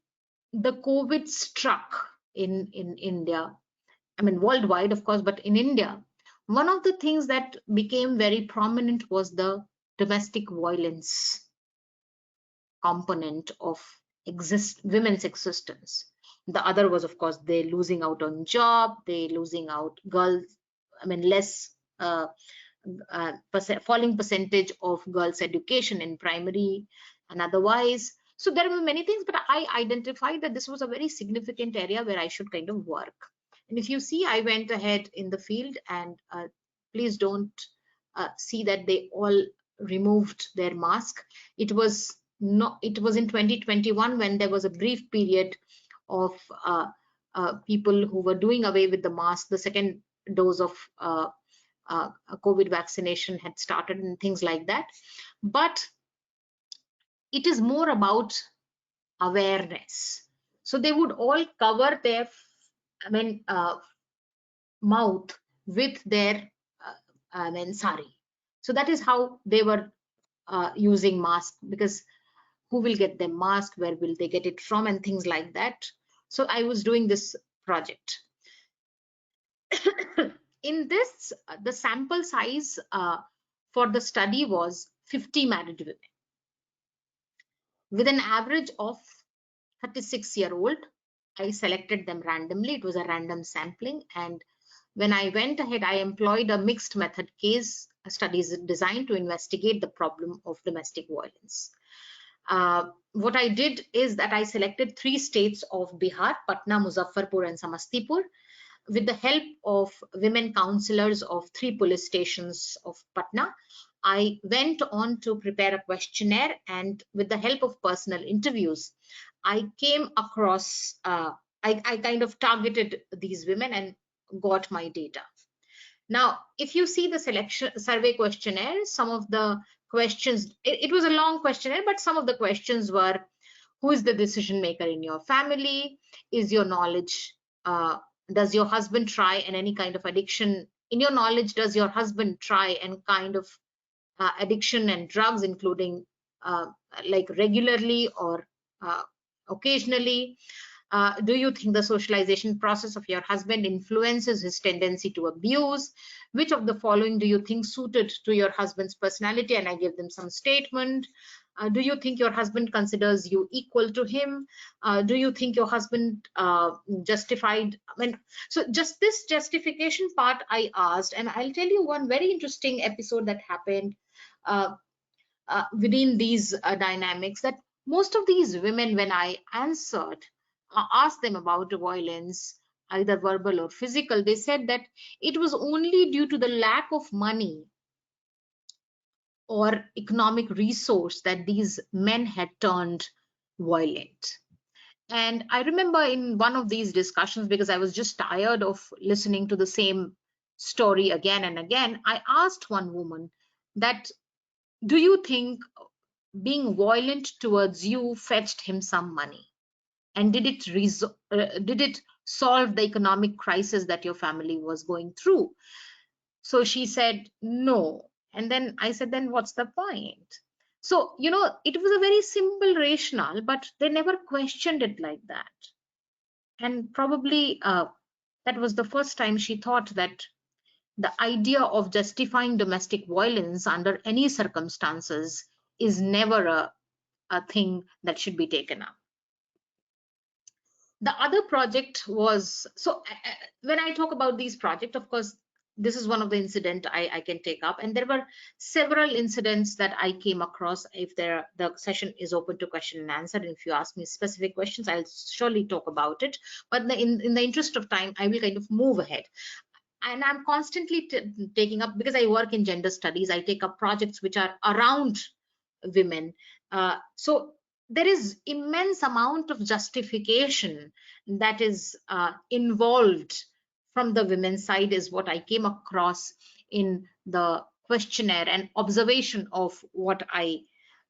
B: the COVID struck in India, I mean worldwide of course, but in India, one of the things that became very prominent was the domestic violence component of women's existence. The other was of course they losing out on job, they losing out girls, I mean less falling percentage of girls education in primary and otherwise. So there were many things, but I identified that this was a very significant area where I should kind of work. And if you see, I went ahead in the field, and please don't see that they all removed their mask. It was in 2021 when there was a brief period of people who were doing away with the mask. The second dose of COVID vaccination had started and things like that. But it is more about awareness. So they would all cover their, mouth with their, sari. So that is how they were using masks, because who will get them mask, where will they get it from, and things like that. So I was doing this project. In this, the sample size for the study was 50 married women with an average of 36-year-old. I selected them randomly. It was a random sampling. And when I went ahead, I employed a mixed method case studies designed to investigate the problem of domestic violence. What I did is that I selected 3 states of Bihar, Patna, Muzaffarpur, and Samastipur. With the help of women counselors of 3 police stations of Patna, I went on to prepare a questionnaire, and with the help of personal interviews, I came across, I kind of targeted these women and got my data. Now, if you see the selection survey questionnaire, some of the questions, it was a long questionnaire, but some of the questions were, who is the decision maker in your family? Is your knowledge, does your husband try and any kind of addiction? In your knowledge, does your husband try and kind of addiction and drugs, including like regularly or occasionally? Do you think the socialization process of your husband influences his tendency to abuse? Which of the following do you think suited to your husband's personality? And I gave them some statement. Do you think your husband considers you equal to him? Do you think your husband justified? I mean, so just this justification part I asked, and I'll tell you one very interesting episode that happened within these dynamics, that most of these women, when I answered, asked them about violence, either verbal or physical, they said that it was only due to the lack of money or economic resource that these men had turned violent. And I remember in one of these discussions, because I was just tired of listening to the same story again and again, I asked one woman that, do you think being violent towards you fetched him some money? And did it solve the economic crisis that your family was going through? So she said, no. And then I said, then what's the point? So, you know, it was a very simple rationale, but they never questioned it like that. And probably that was the first time she thought that the idea of justifying domestic violence under any circumstances is never a thing that should be taken up. The other project was, so when I talk about these projects, of course, this is one of the incident I can take up, and there were several incidents that I came across. If the session is open to question and answer, and if you ask me specific questions, I'll surely talk about it. But in the interest of time, I will kind of move ahead. And I'm constantly taking up, because I work in gender studies, I take up projects which are around women. So there is immense amount of justification that is involved from the women's side, is what I came across in the questionnaire and observation of what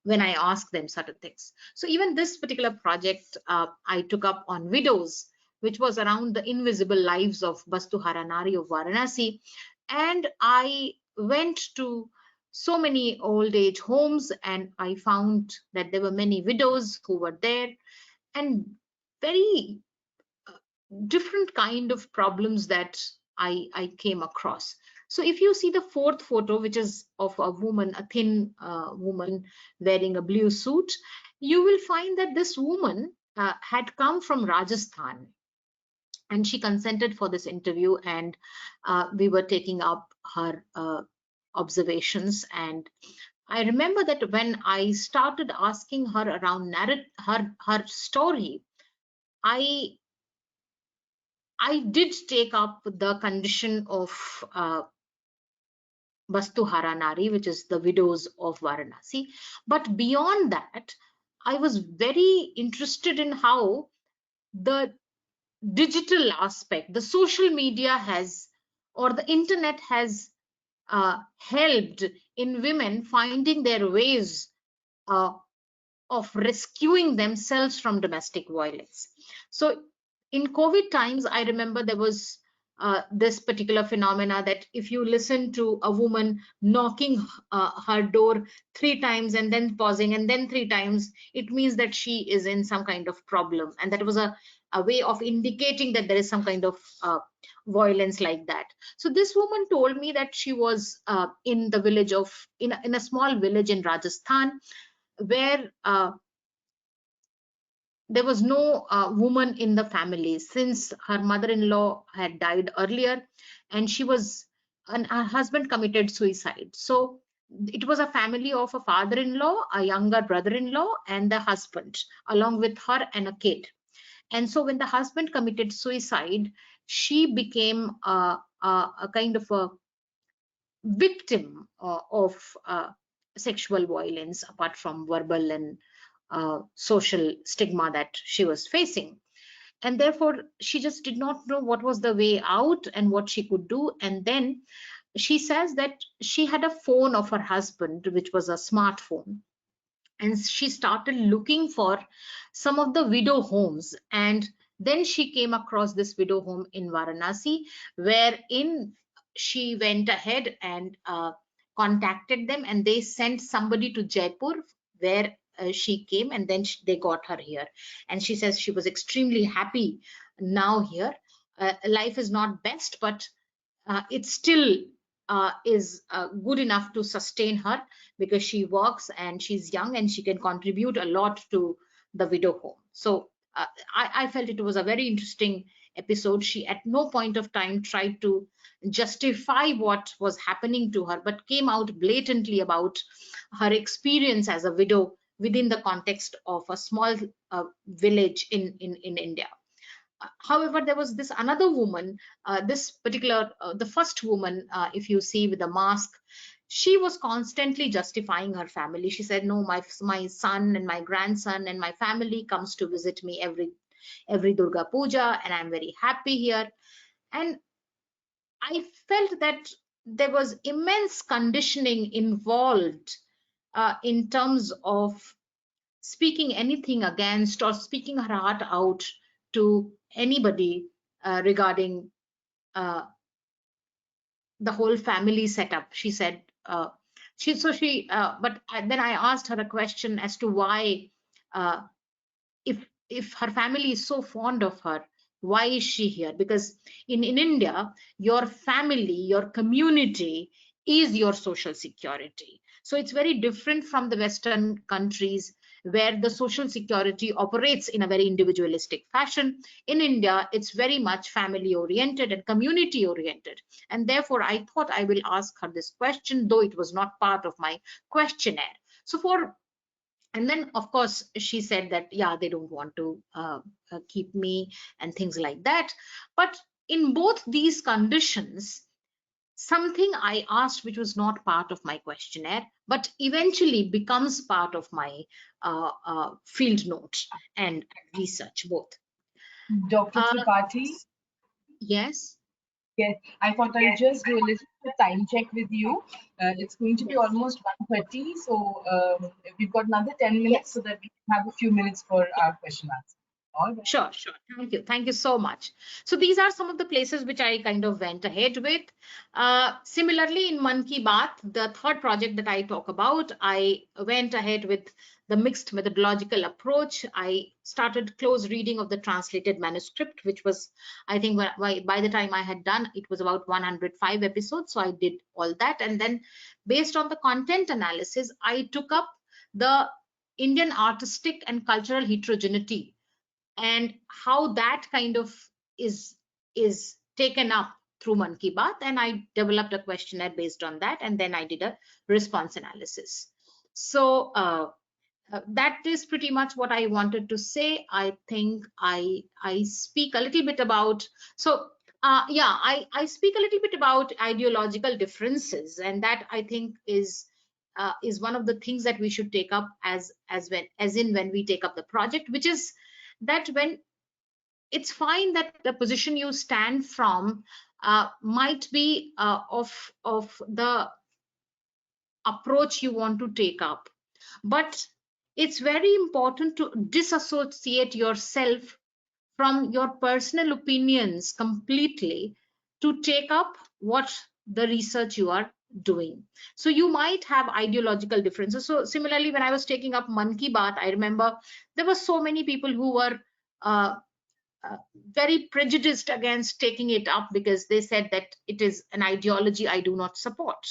B: when I asked them certain things. So even this particular project I took up on widows, which was around the invisible lives of Bastuhara Nari of Varanasi. And I went to so many old age homes, and I found that there were many widows who were there, and very different kind of problems that I came across. So if you see the 4th photo, which is of a woman, a thin woman wearing a blue suit, you will find that this woman had come from Rajasthan, and she consented for this interview, and we were taking up her observations. And I remember that when I started asking her around her story, I did take up the condition of Bastuhara Nari, which is the widows of Varanasi. But beyond that, I was very interested in how the digital aspect, the social media has, or the internet has helped in women finding their ways of rescuing themselves from domestic violence. So in COVID times, I remember there was this particular phenomena, that if you listen to a woman knocking her door 3 times and then pausing and then 3 times, it means that she is in some kind of problem, and that was a way of indicating that there is some kind of violence like that. So this woman told me that she was in the village of in a small village in Rajasthan, where there was no woman in the family since her mother-in-law had died earlier, and her husband committed suicide. So it was a family of a father-in-law, a younger brother-in-law, and the husband along with her and a kid. And so when the husband committed suicide, she became a kind of a victim of sexual violence, apart from verbal and social stigma that she was facing. And therefore she just did not know what was the way out and what she could do. And then she says that she had a phone of her husband, which was a smartphone, and she started looking for some of the widow homes. And then she came across this widow home in Varanasi, wherein she went ahead and contacted them, and they sent somebody to Jaipur, where she came, and then they got her here. And she says she was extremely happy now here. Life is not best, but it still is good enough to sustain her, because she works and she's young and she can contribute a lot to the widow home. So I felt it was a very interesting episode. She at no point of time tried to justify what was happening to her, but came out blatantly about her experience as a widow within the context of a small village in India. However, there was this another woman, this particular the first woman, if you see, with the mask, she was constantly justifying her family. She said, no, my son and my grandson and my family comes to visit me every Durga Puja, and I'm very happy here. And I felt that there was immense conditioning involved in terms of speaking anything against or speaking her heart out to anybody regarding uh, the whole family setup. She said but then I asked her a question as to why, uh, if her family is so fond of her, why is she here? Because in India, your family, your community is your social security. So it's very different from the Western countries, where the social security operates in a very individualistic fashion. In India, it's very much family oriented and community oriented. And therefore I thought I will ask her this question, though it was not part of my questionnaire. So and then of course she said that, yeah, they don't want to keep me and things like that. But in both these conditions, something I asked which was not part of my questionnaire but eventually becomes part of my field notes and research both.
D: Dr.
B: uh,
D: Tripathi,
B: yes.
D: yes, I thought I'll just do a little time check with you. It's going to be
B: Yes.
D: almost 1:30, so we've got another 10 minutes
B: Yes.
D: so that we can have a few minutes for our question answer. All right.
B: Sure, sure. Thank you so much. So these are some of the places which I kind of went ahead with. Similarly, in Man Ki Baat, the third project that I talk about, I went ahead with the mixed methodological approach. I started close reading of the translated manuscript, which was, I think, by the time I had done, it was about 105 episodes. So I did all that. And then based on the content analysis, I took up the Indian artistic and cultural heterogeneity and how that kind of is taken up through Man Ki Baat, and I developed a questionnaire based on that, and then I did a response analysis. So that is pretty much what I wanted to say. I think I speak a little bit about, so yeah, I speak a little bit about ideological differences, and that I think is one of the things that we should take up as when we take up the project, which is that when it's fine that the position you stand from might be of the approach you want to take up, but it's very important to disassociate yourself from your personal opinions completely, to take up what the research you are doing. So you might have ideological differences. So similarly, when I was taking up Man Ki Baat, I remember there were so many people who were uh, very prejudiced against taking it up because they said that it is an ideology I do not support.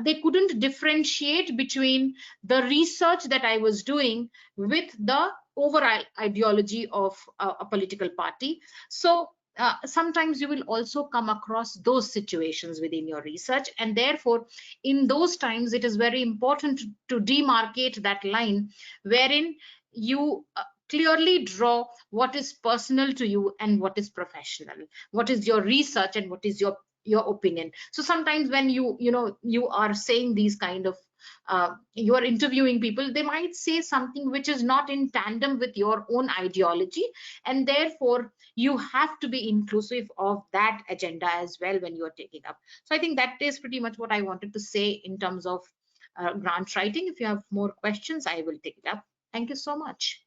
B: They couldn't differentiate between the research that I was doing with the overall ideology of a political party. So sometimes you will also come across those situations within your research, and therefore in those times it is very important to demarcate that line wherein you clearly draw what is personal to you and what is professional, what is your research and what is your opinion. So sometimes when you are saying these kind of you are interviewing people, they might say something which is not in tandem with your own ideology, and therefore you have to be inclusive of that agenda as well when you are taking up. So I think that is pretty much what I wanted to say in terms of grant writing. If you have more questions, I will take it up. Thank you so much.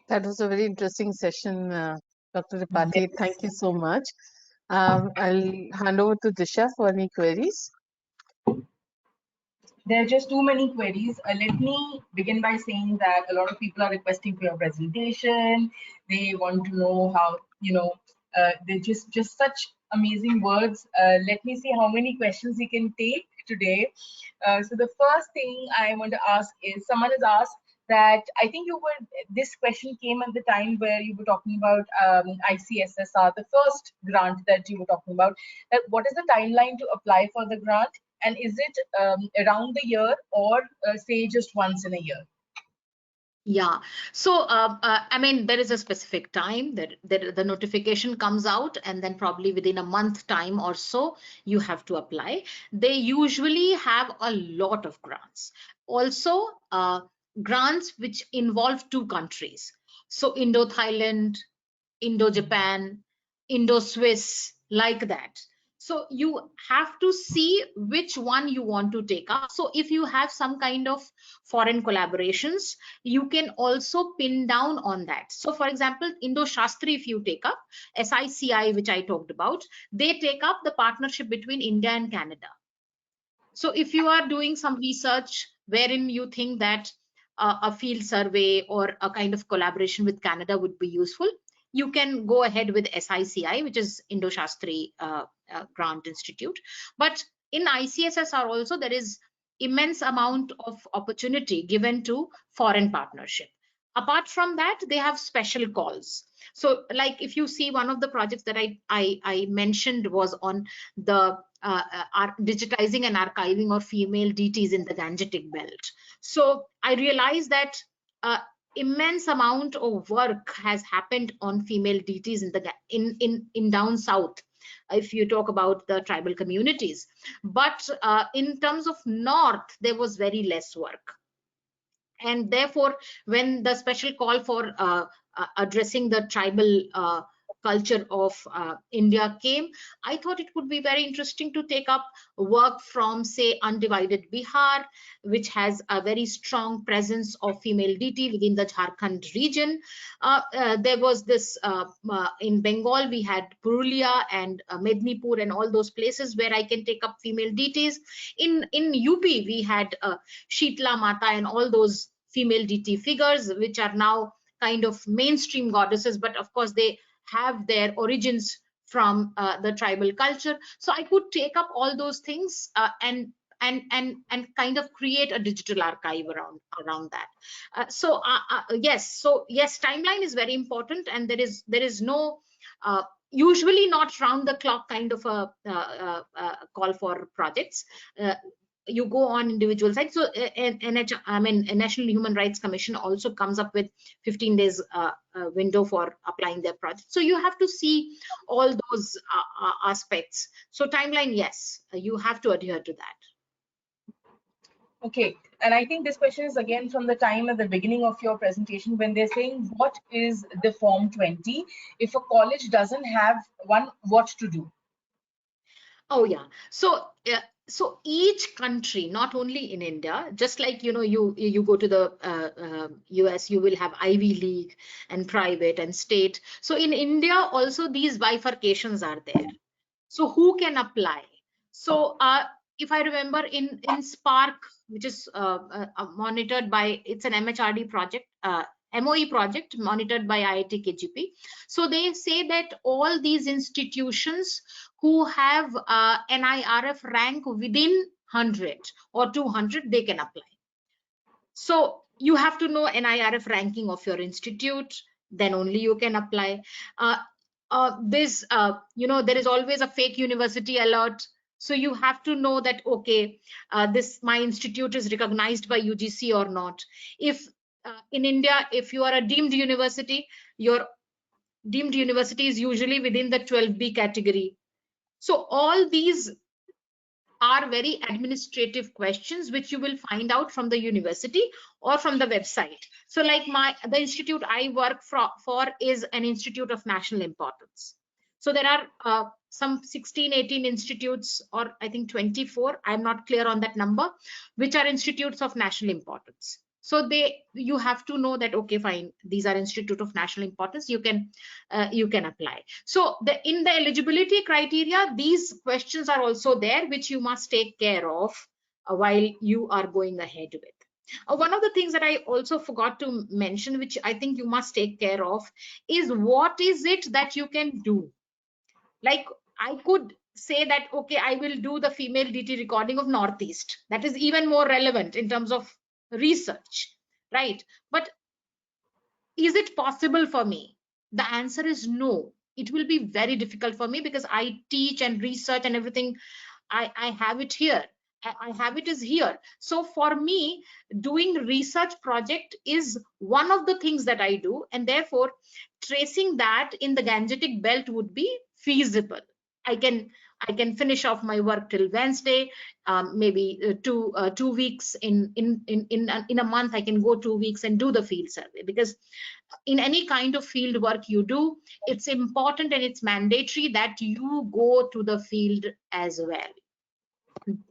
C: That was a very interesting session, Dr. Tripathi. Thank you so much. I'll hand over to Disha for any queries.
D: There are just too many queries. Let me begin by saying that a lot of people are requesting for your presentation. They want to know how, they're just such amazing words. Let me see how many questions we can take today. So the first thing I want to ask is, someone has asked that, I think this question came at the time where you were talking about ICSSR, the first grant that you were talking about. What is the timeline to apply for the grant? And is it around the year, or say just once in a year?
B: Yeah, so I mean, there is a specific time that the notification comes out, and then probably within a month time or so, you have to apply. They usually have a lot of grants. Also, grants which involve two countries. So Indo-Thailand, Indo-Japan, Indo-Swiss, like that. So you have to see which one you want to take up. So if you have some kind of foreign collaborations, you can also pin down on that. So for example, Indo-Shastri, if you take up SICI, which I talked about, they take up the partnership between India and Canada. So if you are doing some research wherein you think that a field survey or a kind of collaboration with Canada would be useful, you can go ahead with SICI, which is Indo-Shastri Grant Institute. But in ICSSR also, there is immense amount of opportunity given to foreign partnership. Apart from that, they have special calls. So like if you see, one of the projects that I mentioned was on the digitizing and archiving of female deities in the Gangetic belt. So I realized that immense amount of work has happened on female deities in down south, if you talk about the tribal communities. But in terms of north, there was very less work. And therefore, when the special call for addressing the tribal culture of India came, I thought it would be very interesting to take up work from, say, undivided Bihar, which has a very strong presence of female deity within the Jharkhand region. There was this in Bengal, we had Purulia and Mednipur and all those places where I can take up female deities. In UP, we had Shitla Mata and all those female deity figures, which are now kind of mainstream goddesses, but of course they have their origins from the tribal culture. So I could take up all those things and kind of create a digital archive around that. Yes, timeline is very important, and there is no usually not round the clock kind of a call for projects. You go on individual sites. So National Human Rights Commission also comes up with 15 days window for applying their project. So you have to see all those aspects. So timeline, yes, you have to adhere to that.
D: Okay, and I think this question is again from the time at the beginning of your presentation when they're saying, what is the Form 20? If a college doesn't have one, what to do?
B: Oh yeah. So each country, not only in India, just like you go to the US, you will have Ivy League and private and state. So in India also these bifurcations are there. So who can apply? So if I remember in Spark, which is monitored by, it's an MHRD project, MOE project monitored by IIT KGP. So they say that all these institutions who have NIRF rank within 100 or 200, they can apply. So you have to know NIRF ranking of your institute, then only you can apply. There is always a fake university alert. So you have to know that, okay, my institute is recognized by UGC or not. If in India, if you are a deemed university, your deemed university is usually within the 12B category. So all these are very administrative questions which you will find out from the university or from the website. So like the institute I work for is an institute of national importance. So there are some 16, 18 institutes, or I think 24, I'm not clear on that number, which are institutes of national importance. So you have to know that, okay, fine, these are institute of national importance, you can apply. So in the eligibility criteria, these questions are also there, which you must take care of while you are going ahead with. One of the things that I also forgot to mention, which I think you must take care of, is what is it that you can do. Like I could say that, okay, I will do the female DT recording of Northeast. That is even more relevant in terms of research, right? But is it possible for me? The answer is no. It will be very difficult for me because I teach and research and everything. I have it here. I have it is here. So for me, doing research project is one of the things that I do, and therefore tracing that in the Gangetic belt would be feasible. I can finish off my work till Wednesday, maybe 2 weeks in a month. I can go 2 weeks and do the field survey, because in any kind of field work you do, it's important and it's mandatory that you go to the field as well.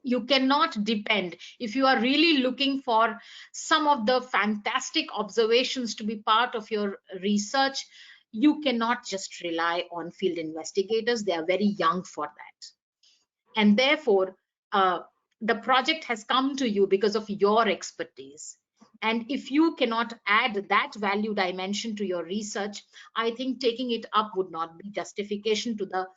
B: You cannot depend, if you are really looking for some of the fantastic observations to be part of your research, you cannot just rely on field investigators. They are very young for that. And therefore, the project has come to you because of your expertise. And if you cannot add that value dimension to your research, I think taking it up would not be justification to the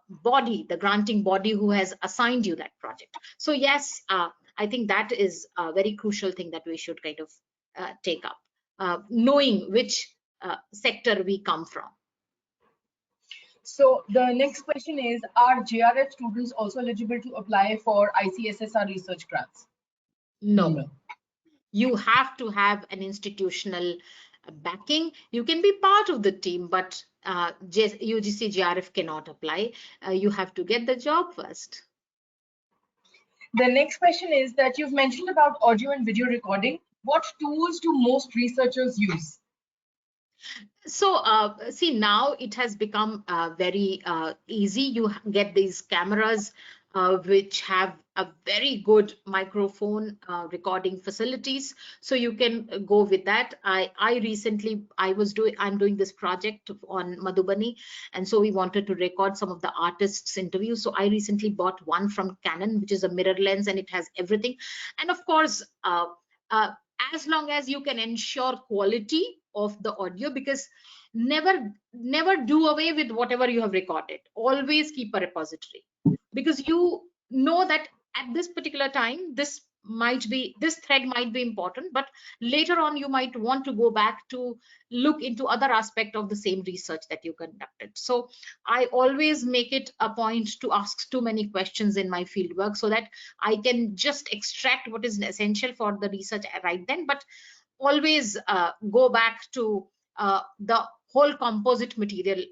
B: body, the granting body who has assigned you that project. So yes, I think that is a very crucial thing that we should kind of take up, knowing which sector we come from.
D: So the next question is, are JRF students also eligible to apply for ICSSR research grants?
B: No. You have to have an institutional backing. You can be part of the team, but UGC JRF cannot apply. You have to get the job first.
D: The next question is that you've mentioned about audio and video recording. What tools do most researchers use?
B: So see, now it has become very easy. You get these cameras which have a very good microphone recording facilities, so you can go with that. I'm doing this project on Madhubani, and so we wanted to record some of the artists' interviews. So I recently bought one from Canon, which is a mirror lens, and it has everything. And of course, as long as you can ensure quality of the audio, because never do away with whatever you have recorded. Always keep a repository, because you know that at this particular time this thread might be important, but later on you might want to go back to look into other aspect of the same research that you conducted. So I always make it a point to ask too many questions in my field work, so that I can just extract what is essential for the research right then, but always go back to the whole composite material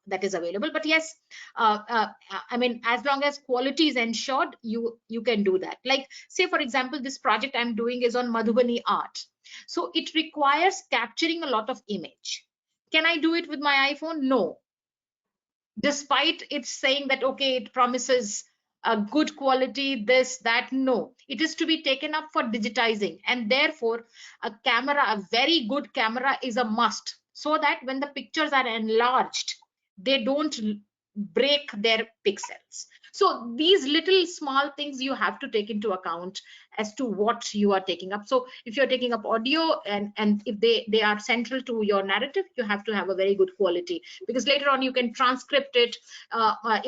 B: that is available. But yes, I mean, as long as quality is ensured, you can do that. Like, say for example, this project I'm doing is on Madhubani art, so it requires capturing a lot of image. Can I do it with my iPhone? No, despite it's saying that okay, it promises a good quality, this, that. No, it is to be taken up for digitizing, and therefore a camera, a very good camera, is a must, so that when the pictures are enlarged, they don't break their pixels. So these little small things you have to take into account as to what you are taking up. So if you're taking up audio, and if they are central to your narrative, you have to have a very good quality, because later on you can transcript it.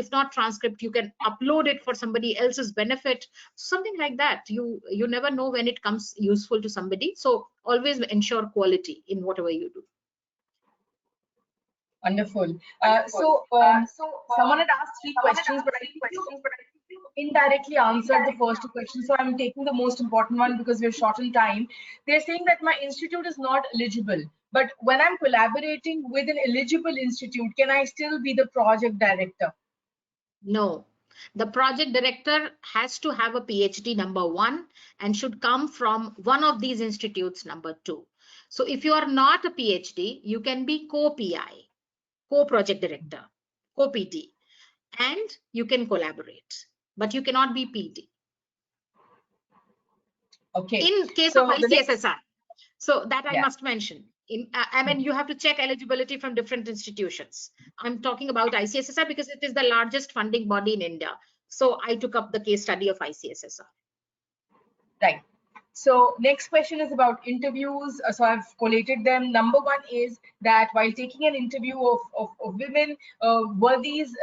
B: If not transcript, you can upload it for somebody else's benefit, something like that. You never know when it comes useful to somebody. So always ensure quality in whatever you do.
D: Wonderful. Someone had asked 3 questions, but I think you indirectly answered the first 2 questions. So I'm taking the most important one because we're short on time. They're saying that my institute is not eligible, but when I'm collaborating with an eligible institute, can I still be the project director?
B: No, the project director has to have a PhD, number 1, and should come from one of these institutes, number 2. So if you are not a PhD, you can be co-PI, co-project director, co-PD, and you can collaborate, but you cannot be PD.
D: Okay.
B: In case
D: So
B: of ICSSR, so that I must mention. I mean, you have to check eligibility from different institutions. I'm talking about ICSSR because it is the largest funding body in India. So I took up the case study of ICSSR.
D: Right. So next question is about interviews. So I've collated them. Number 1 is that while taking an interview of women, were these,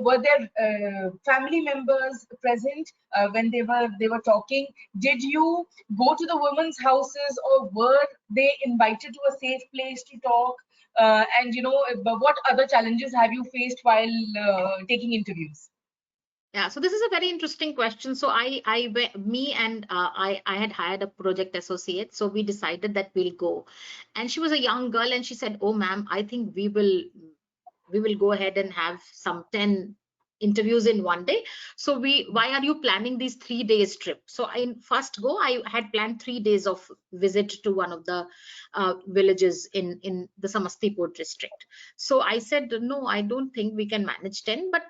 D: were there family members present when they were talking? Did you go to the women's houses, or were they invited to a safe place to talk? And what other challenges have you faced while taking interviews?
B: Yeah, so this is a very interesting question. So I had hired a project associate. So we decided that we'll go, and she was a young girl, and she said, "Oh, ma'am, I think we will go ahead and have some 10 interviews in one day. So why are you planning these 3 days trip?" So in first go, I had planned 3 days of visit to one of the villages in the Samastipur district. So I said, no, I don't think we can manage 10, but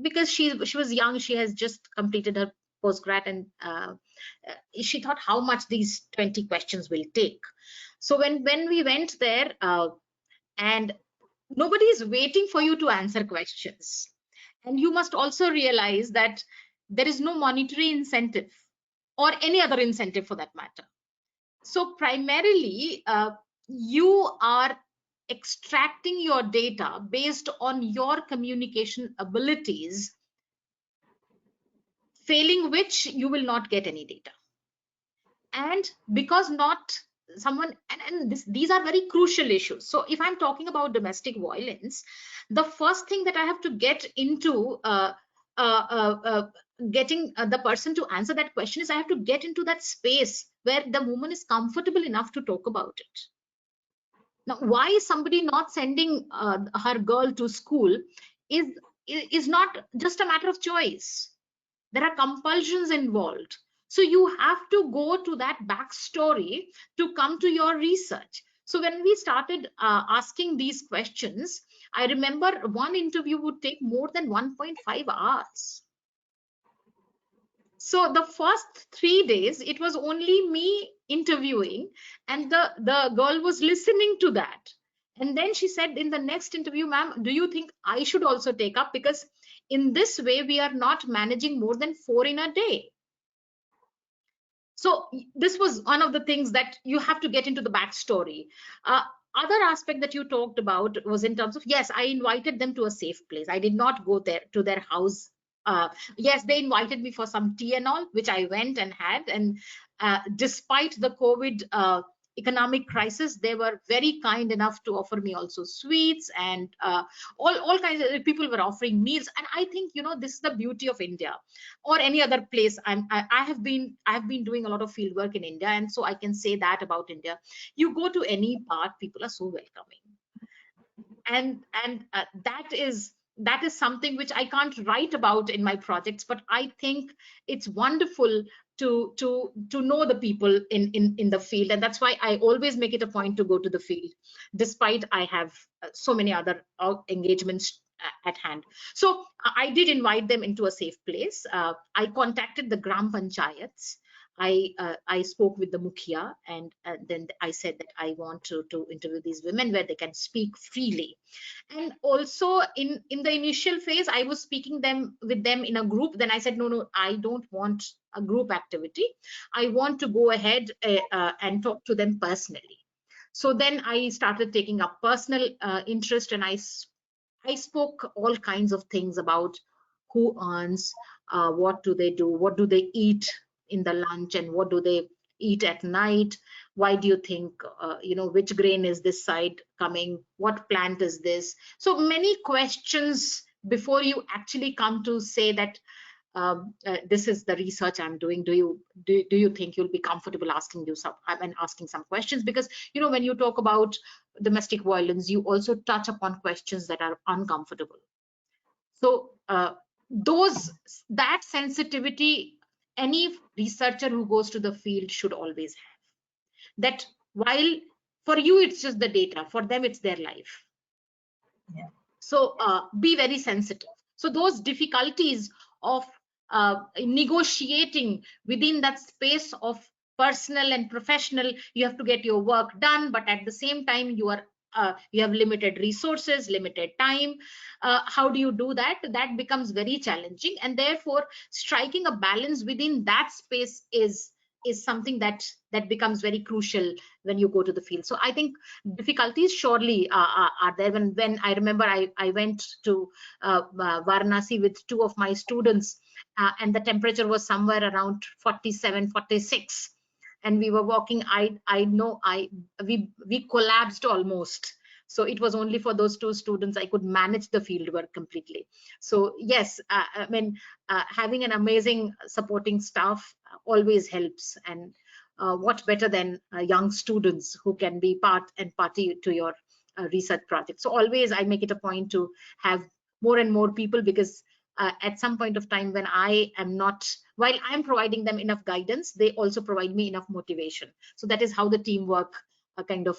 B: because she was young, she has just completed her postgrad, and she thought how much these 20 questions will take. So when we went there, and nobody is waiting for you to answer questions, and you must also realize that there is no monetary incentive or any other incentive for that matter. So primarily, you are extracting your data based on your communication abilities, failing which you will not get any data. And because not someone, and these are very crucial issues. So if I'm talking about domestic violence, the first thing that I have to get into getting the person to answer that question is I have to get into that space where the woman is comfortable enough to talk about it. Now, why is somebody not sending her girl to school is not just a matter of choice. There are compulsions involved. So you have to go to that backstory to come to your research. So when we started asking these questions, I remember one interview would take more than 1.5 hours. So the first 3 days, it was only me interviewing, and the girl was listening to that. And then she said in the next interview, "Ma'am, do you think I should also take up? Because in this way, we are not managing more than 4 in a day." So this was one of the things that you have to get into the backstory. Other aspect that you talked about was in terms of, yes, I invited them to a safe place. I did not go there to their house. Yes, they invited me for some tea and all, which I went and had. And despite the COVID economic crisis, they were very kind enough to offer me also sweets, and all kinds of people were offering meals. And I think, this is the beauty of India or any other place. I have been doing a lot of field work in India, and so I can say that about India. You go to any part, people are so welcoming. and that is something which I can't write about in my projects, but I think it's wonderful to know the people in the field, and that's why I always make it a point to go to the field, despite I have so many other engagements at hand. So I did invite them into a safe place. I contacted the Gram Panchayats. I spoke with the Mukhia, and then I said that I want to interview these women where they can speak freely. And also in the initial phase, I was speaking with them in a group. Then I said, no, I don't want a group activity. I want to go ahead and talk to them personally. So then I started taking up personal interest, and I spoke all kinds of things about who earns, what do they do, what do they eat in the lunch, and what do they eat at night. Why do you think, which grain is this side coming, what plant is this? So many questions before you actually come to say that this is the research I'm doing. Do you think you'll be comfortable asking some questions? Because when you talk about domestic violence, you also touch upon questions that are uncomfortable. So that sensitivity, any researcher who goes to the field should always have. That while for you it's just the data, for them it's their life.
D: Yeah.
B: So be very sensitive. So those difficulties of negotiating within that space of personal and professional, you have to get your work done, but at the same time you have limited resources, limited time. How do you do that? That becomes very challenging, and therefore striking a balance within that space is something that becomes very crucial when you go to the field. So I think difficulties surely are there. When I remember I went to Varanasi with two of my students, and the temperature was somewhere around 47, 46, and we were walking. We collapsed almost. So it was only for those two students I could manage the field work completely. So yes, having an amazing supporting staff always helps. And what better than young students who can be part and party to your research project. So always I make it a point to have more and more people, because at some point of time when I am not, while I'm providing them enough guidance, they also provide me enough motivation. So that is how the teamwork kind of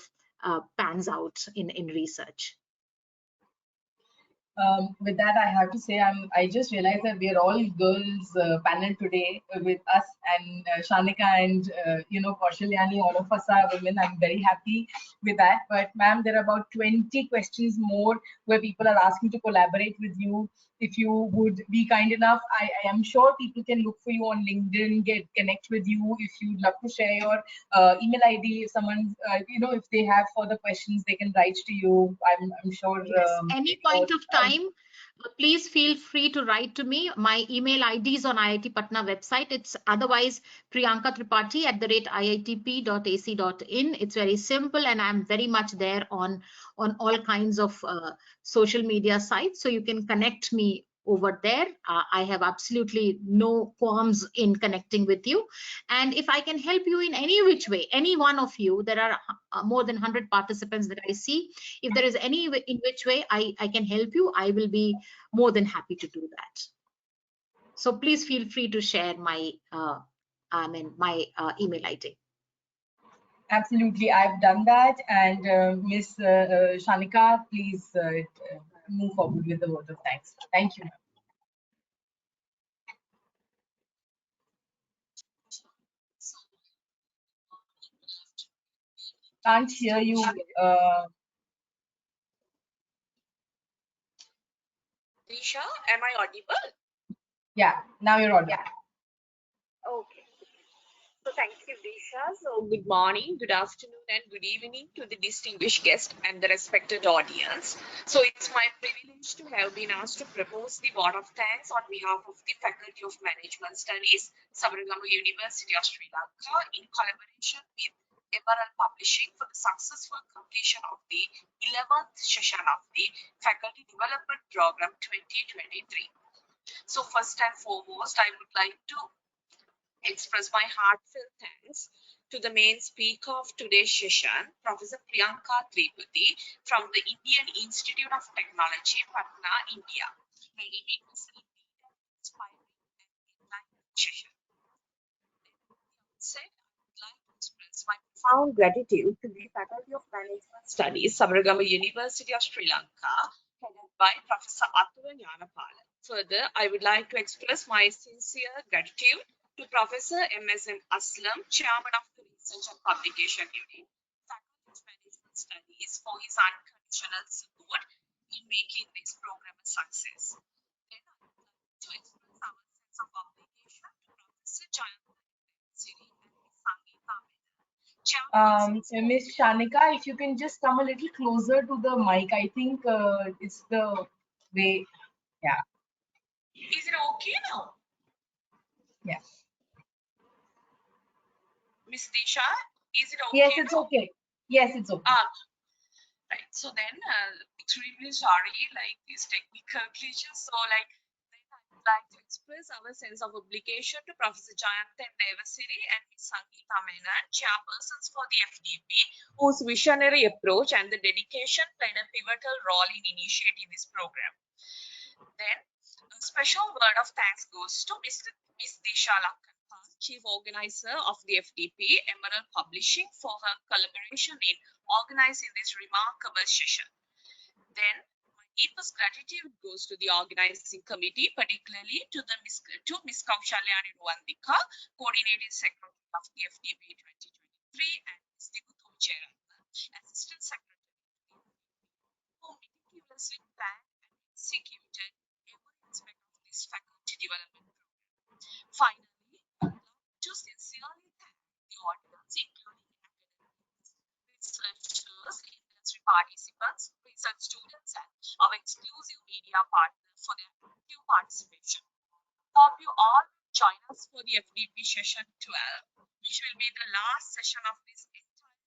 B: pans out in research.
D: With that, I have to say, I just realized that we are all girls panel today with us, and Shanika and Kaushalyani, all of us are women. I'm very happy with that. But ma'am, there are about 20 questions more where people are asking to collaborate with you. If you would be kind enough, I am sure people can look for you on LinkedIn, connect with you. If you'd love to share your email ID, if someone, if they have further questions, they can write to you. I'm sure.
B: Yes, any point of time, please feel free to write to me. My email ID is on IIT Patna website. It's otherwise Priyanka Tripathi @theitp.ac.in. It's very simple, and I'm very much there on all kinds of social media sites. So you can connect me over there. I have absolutely no qualms in connecting with you. And if I can help you in any which way, any one of you, there are more than 100 participants that I see. If there is any way in which way I can help you, I will be more than happy to do that. So please feel free to share my email ID.
D: Absolutely, I've done that. And Miss Shanika, please move forward with the vote of thanks. Thank you. Can't hear you.
E: Disha, am I audible?
D: Yeah, now you're audible.
E: Okay. So thank you, Disha. So good morning, good afternoon, and good evening to the distinguished guest and the respected audience. So it's my privilege to have been asked to propose the vote of thanks on behalf of the Faculty of Management Studies, Sabaragamu University of Sri Lanka, in collaboration with Emerald Publishing for the successful completion of the 11th session of the Faculty Development Program 2023. So first and foremost, I would like to express my heartfelt thanks to the main speaker of today's session, Professor Priyanka Tripathi from the Indian Institute of Technology, Patna, India. May we witness an inspiring and enlightening session. Said, I would like to express my profound gratitude to the Faculty of Management Studies, Sabaragama University of Sri Lanka, headed by Professor Athura Jnanapala. Further, I would like to express my sincere gratitude to Professor M.S.M. Aslam, Chairman of the Research and Publication Unit, Faculty of Management Studies, for his unconditional support in making this program a success. Then I would like to express our sense of obligation to Professor Jayanta
D: Miss Shanika, if you can just come a little closer to the mic, I think it's the way. Yeah.
E: Is it okay now?
D: Yeah.
E: Miss Disha, is it okay?
D: Yes, it's okay. Yes, it's okay.
E: Right. So then, extremely sorry, like these technical glitches. So like, then I would like to express our sense of obligation to Professor Jayanta Devasiri and Ms. Sangeeta Menon, chairpersons for the FDP, whose visionary approach and the dedication played a pivotal role in initiating this program. Then, a special word of thanks goes to Ms. Disha Lakhanpal, Chief Organizer of the FDP, Emerald Publishing, for her collaboration in organizing this remarkable session. Then, my deepest gratitude goes to the organizing committee, particularly to Ms. Kaushalyani Ruandika, Coordinating Secretary of the FDP 2023, and Ms. Dikuthum Cheratna, Assistant Secretary, who meticulously planned and executed every aspect of this faculty development program. Finally, I would like to sincerely thank the audience, including academics, researchers, industry participants, research students, and our exclusive media partners for their active participation. Hope you all join us for the FDP session 12, which will be the last session of this entire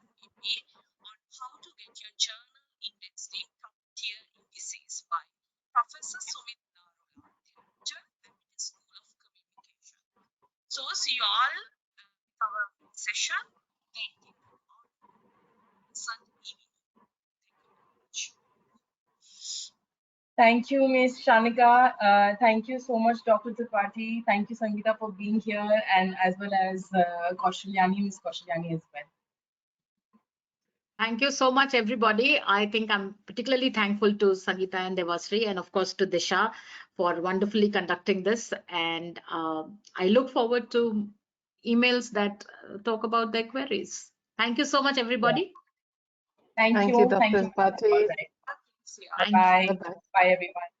E: FDP on how to get your journal indexed in top-tier indices by Professor Sumit Narula, Director, MIT School of Communication. So see you all with our session. Sunday evening. Thank you very much.
D: Thank you, Ms. Shanika. Thank you so much, Dr. Tripathi. Thank you, Sangeeta, for being here, and as well as Ms. Kaushalyani as well.
B: Thank you so much, everybody. I think I'm particularly thankful to Sangeeta and Devasri, and of course to Disha for wonderfully conducting this. And I look forward to emails that talk about their queries. Thank you so much, everybody.
D: Thank
C: Thank
D: you.
C: you, Dr.
D: Thank you.
C: Tripathi.
D: All right.
B: Thank you.
D: Bye.
C: Bye-bye.
D: Bye, everyone.